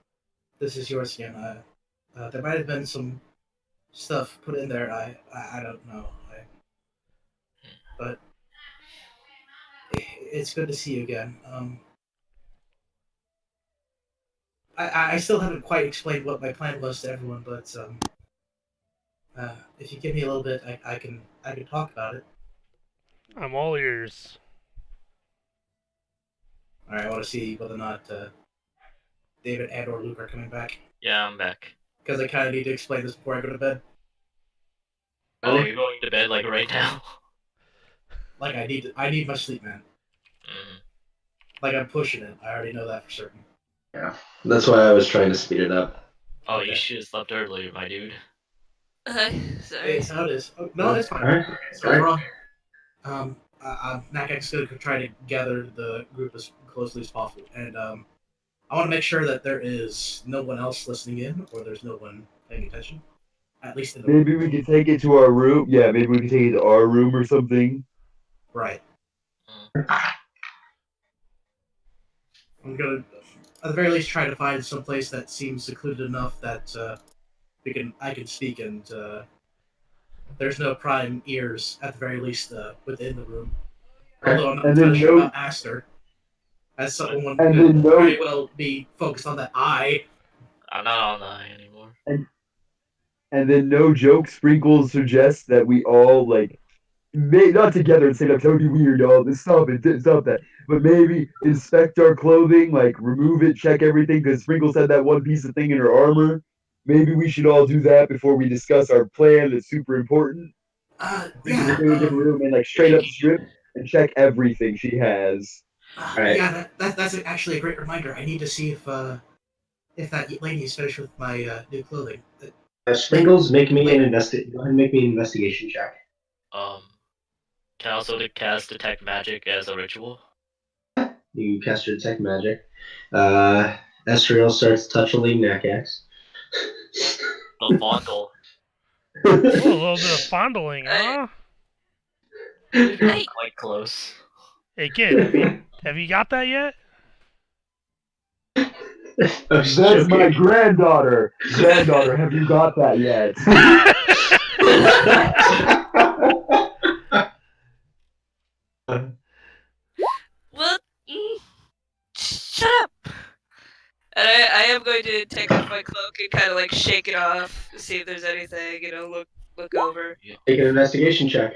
is yours again. There might have been some stuff put in there. I don't know. But it's good to see you again. I still haven't quite explained what my plan was to everyone, but if you give me a little bit, I can talk about it. I'm all ears. All right, I want to see whether or not David and or Luke are coming back. Yeah, I'm back. Because I kind of need to explain this before I go to bed. Oh, you're going to bed like right now? Like I need my sleep, man. Like I'm pushing it. I already know that for certain. Yeah, that's why I was trying to speed it up. Oh, Okay. you should have slept earlier, my dude. Sorry. It's how it is. Oh, no, it's fine. Alright. So wrong. Nakek's gonna try to gather the group as closely as possible, and I want to make sure that there is no one else listening in, or there's no one paying attention. At least in the Maybe we could take it to our room. Yeah, maybe we could take it to our room or something. Right. I'm gonna, at the very least, try to find some place that seems secluded enough that I can speak and there's no prying ears, at the very least, within the room. Although I'm not entirely sure about Aster, as someone could very well be focused on that eye. I'm not on the eye anymore. And then no joke, Sprinkles suggests that we all not together and say that would be weird, y'all. Stop that. But maybe inspect our clothing, remove it, check everything, because Sprinkles had that one piece of thing in her armor. Maybe we should all do that before we discuss our plan. That's super important. We can go to a different room and straight up strip and check everything she has. Right. Yeah, that's actually a great reminder. I need to see if that lady is finished with my new clothing. Sprinkles, make me an investigation check. Can I also cast Detect Magic as a ritual? You cast your detect magic. Estriel starts touching Nakax. The fondle. Oh, a little bit of fondling, huh? Hey. Quite close. Hey, kid, have you got that yet? That's my granddaughter. Granddaughter, have you got that yet? Well, shut up. And I am going to take off my cloak and kind of shake it off to see if there's anything, look look over. Make an investigation check.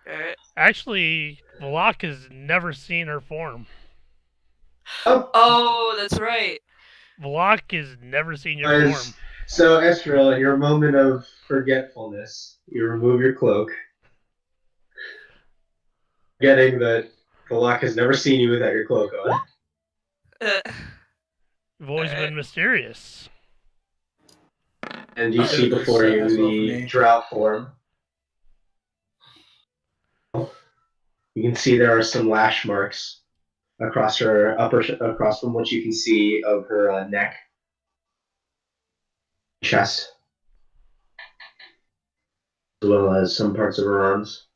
Alright. Actually, Valak has never seen her form. Oh, that's right. Valak has never seen your form. So, Estrel, in your moment of forgetfulness, you remove your cloak, forgetting that Valak has never seen you without your cloak on. You've always Alright. been mysterious. And you see This, before you as well for the me. drought form. You can see there are some lash marks across her across from what you can see of her neck, chest, as well as some parts of her arms.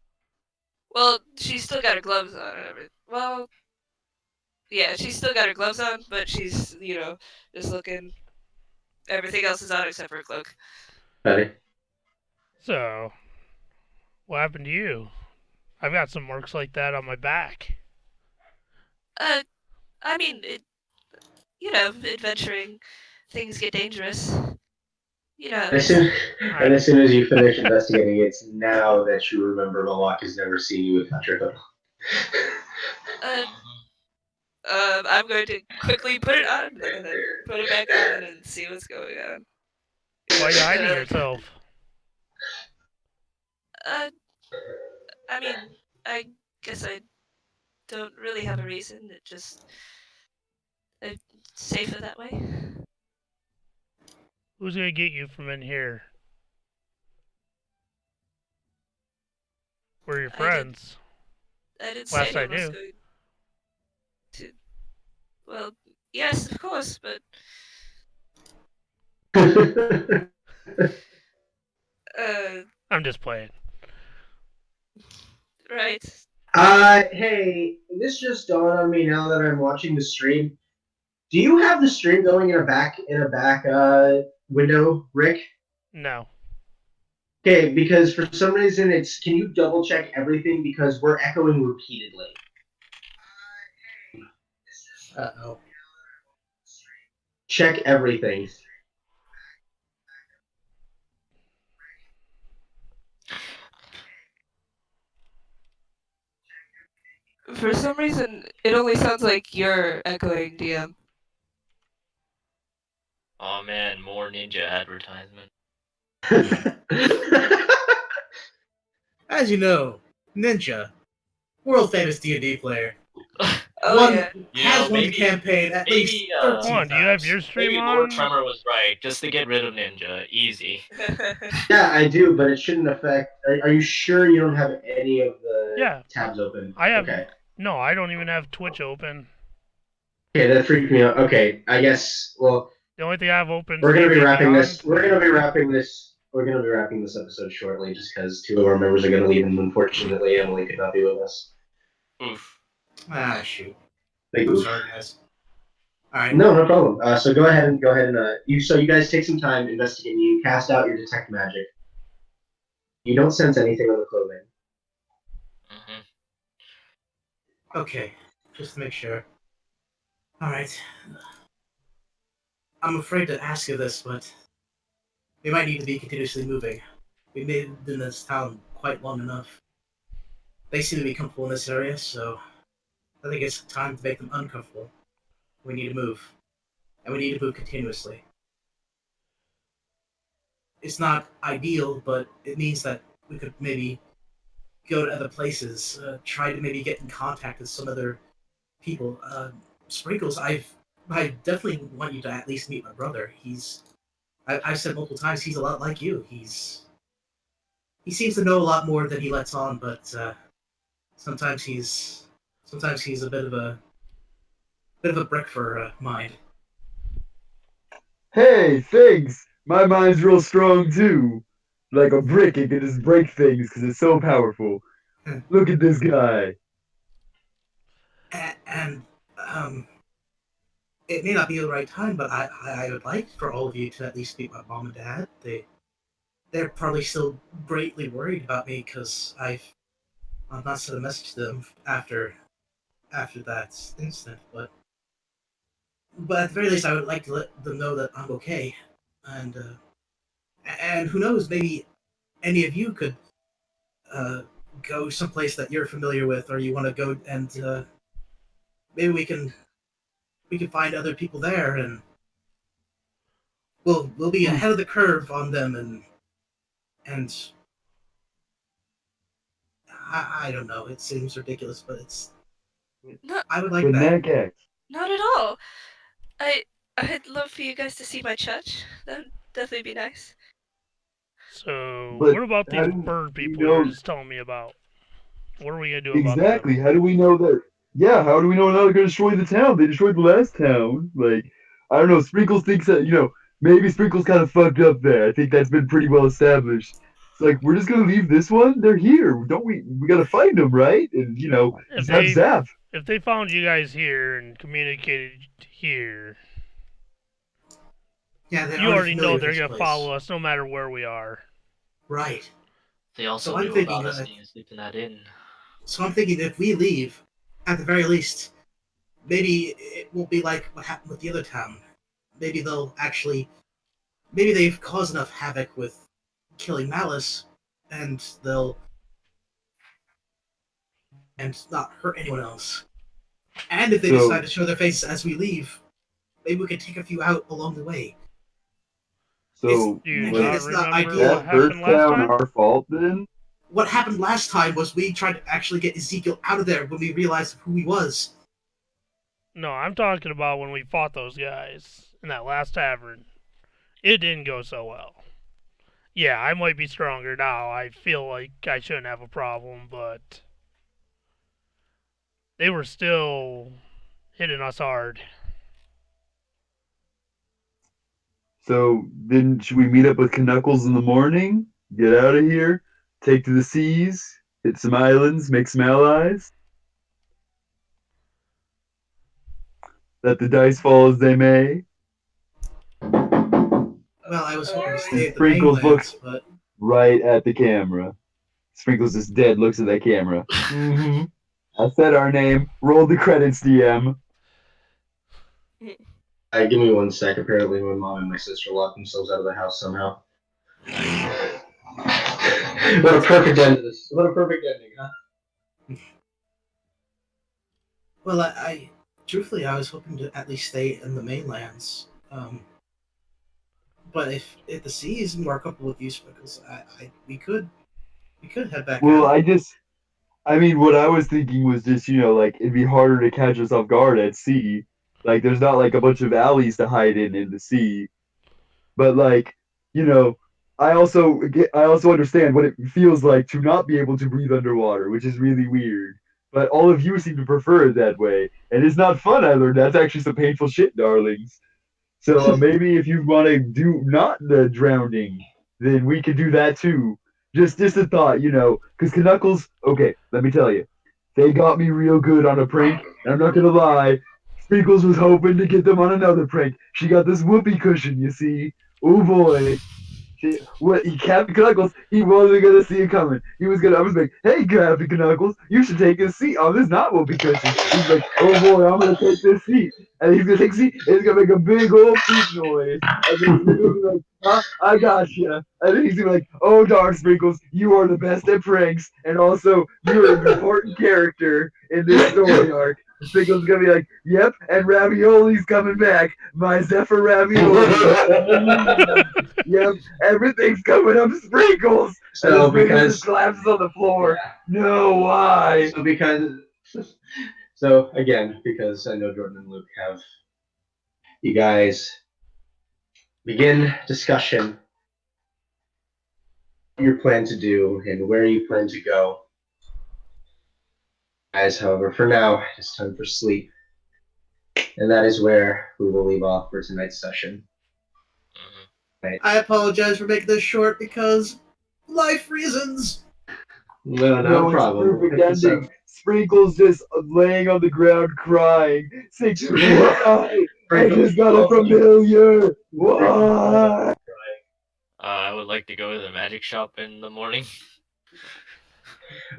Well, she's still got her gloves on and everything. Well, yeah, she's still got her gloves on, but she's, just looking. Everything else is on except for her cloak. Betty. So, what happened to you? I've got some marks like that on my back. I mean, adventuring, things get dangerous. As soon as you finish investigating, it's now that you remember Malak has never seen you with your hood. I'm going to quickly put it on and then put it back on and see what's going on. Why are you hiding yourself? I mean, I guess I don't really have a reason. It just it's safer that way. Who's gonna get you from in here? We're your friends. I didn't Last say I anyone was knew. going to. Well, yes, of course, but I'm just playing. right. Hey, this just dawned on me now that I'm watching the stream. Do you have the stream going in a back window, Rick? No. Okay, because for some reason can you double check everything because we're echoing repeatedly. Uh-oh. Check everything. For some reason, it only sounds like you're echoing, DM. Oh man, more ninja advertisement. As you know, Ninja, world famous D&D player, Oh yeah. has won the campaign at least 13 Come on, times. do you have your stream Maybe Lord on? Tremor was right, just to get rid of Ninja. Easy. Yeah, I do, but it shouldn't affect. Are you sure you don't have any of the tabs open? I have. Okay. No, I don't even have Twitch open. Okay, that freaked me out. Okay, I guess. Well, The only thing I have open is we're gonna be D&D wrapping Beyond. this. We're gonna be wrapping this. We're gonna be wrapping this episode shortly, just because two of our members are gonna leave, and unfortunately, Emily could not be with us. Oof. Ah, shoot. Like, I'm oof. sorry, guys. All right. No problem. So go ahead and you guys take some time investigating. You cast out your detect magic. You don't sense anything on the clothing. Mm-hmm. Okay, just to make sure. All right. I'm afraid to ask you this, but we might need to be continuously moving. We've been in this town quite long enough. They seem to be comfortable in this area, so I think it's time to make them uncomfortable. We need to move, and we need to move continuously. It's not ideal, but it means that we could maybe go to other places, try to maybe get in contact with some other people. Sprinkles, I definitely want you to at least meet my brother. I've said multiple times he's a lot like you. He seems to know a lot more than he lets on, but sometimes he's a bit of a brick for mind. Hey, thanks. My mind's real strong too. Like a brick, it can just break things because it's so powerful. Look at this guy. And it may not be the right time, but I would like for all of you to at least meet my mom and dad. They're probably still greatly worried about me because I've not sent a message to them after that incident, but at the very least, I would like to let them know that I'm okay, and who knows, maybe any of you could go someplace that you're familiar with, or you want to go and maybe we can find other people there, and we'll be ahead of the curve on them, and I don't know. It seems ridiculous, but it's. No, I would like But that. Nagax, not at all. I'd love for you guys to see my church. That'd definitely be nice. So, But what about how these do bird we people you were know just telling me about? What are we gonna do about exactly? them? How do we know that? Yeah, how do we know they're not going to destroy the town? They destroyed the last town. Like, I don't know. Sprinkles thinks that maybe Sprinkles kind of fucked up there. I think that's been pretty well established. It's like we're just gonna leave this one. They're here, don't we? We gotta find them, right? And If zap they zap. if they found you guys here and communicated here, Yeah, they're you already familiar know with they're this gonna place. follow us no matter where we are. Right. They also So I'm knew thinking, about us being asleep in that inn. So I'm thinking if we leave, at the very least, maybe it won't be like what happened with the other town. Maybe maybe they've caused enough havoc with killing Malice, and not hurt anyone else. And if they decide So to show their faces as we leave, maybe we can take a few out along the way. so Do you Again, not was it's not remember what ideal. that first happened last town time? our fault then? What happened last time was we tried to actually get Ezekiel out of there when we realized who he was. No, I'm talking about when we fought those guys in that last tavern. It didn't go so well. Yeah, I might be stronger now. I feel like I shouldn't have a problem, but they were still hitting us hard. So then should we meet up with Knuckles in the morning? Get out of here, take to the seas, hit some islands, make some allies. Let the dice fall as they may. Well, I was hoping to stay And at the Sprinkles looks mainlands, but right at the camera. Sprinkles is dead, looks at that camera. Mm-hmm. I said our name. Roll the credits, DM. Give me one sec. Apparently, my mom and my sister locked themselves out of the house somehow. What a perfect end to this. What a perfect ending, huh? well, I truthfully I was hoping to at least stay in the mainlands. But if the sea is more comfortable with you, Sprinkles, we could head back Well, out. I mean, what I was thinking was just, like it'd be harder to catch us off guard at sea. Like, there's not like a bunch of alleys to hide in the sea. But like, you know, I also understand what it feels like to not be able to breathe underwater, which is really weird. But all of you seem to prefer it that way, and it's not fun. I learned that's actually some painful shit, darlings. So maybe if you want to do not the drowning, then we could do that too. Just a thought, because Knuckles. Okay, let me tell you, they got me real good on a prank, and I'm not gonna lie. Sprinkles was hoping to get them on another prank. She got this whoopee cushion, you see. Oh boy. Captain Knuckles, he wasn't gonna see it coming. I was like, hey, Captain Knuckles, you should take a seat on this not whoopee cushion. He's like, oh boy, I'm gonna take this seat. And he's gonna take a seat, and he's gonna make a big old poop noise. And then Sprinkles is like, huh, I gotcha. And then he's gonna be like, oh, Dark Sprinkles, you are the best at pranks, and also, you're an important character in this story arc. Sprinkles is gonna be like, yep, and Ravioli's coming back. My Zephyr Ravioli. Yep, everything's coming up Sprinkles. So And Sprinkles because just collapses on the floor. yeah. No, why? So again, because I know Jordan and Luke have you guys begin discussion what you plan to do and where you plan to go. Guys, however, for now, it's time for sleep. And that is where we will leave off for tonight's session. Right. I apologize for making this short because life reasons. No, No, no it's problem. perfect ending. Sprinkles just laying on the ground crying, saying, why? I just got a familiar. Why? I would like to go to the magic shop in the morning.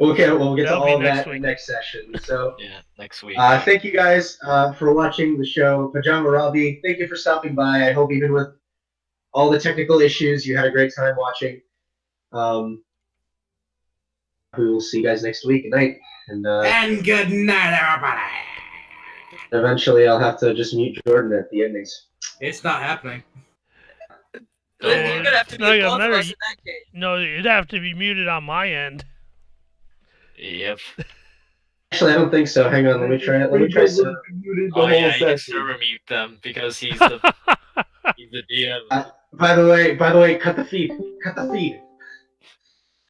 Okay, we'll get to That'll be all of next that week. next session. So, Yeah, next week. thank you guys for watching the show. Pajama Robbie, thank you for stopping by. I hope even with all the technical issues, you had a great time watching. We will see you guys next week at night, and And good night, everybody. eventually I'll have to just mute Jordan at the endings. It's not happening. Then you're gonna have to It's not mute gonna both of matter. us in that case. No, it'd have to be muted on my end. Yep. Actually, I don't think so. Hang on, let me try it. Let me try some. Muted the Oh whole yeah, you can session. server mute them because he's the DM. By the way, cut the feed. Cut the feed.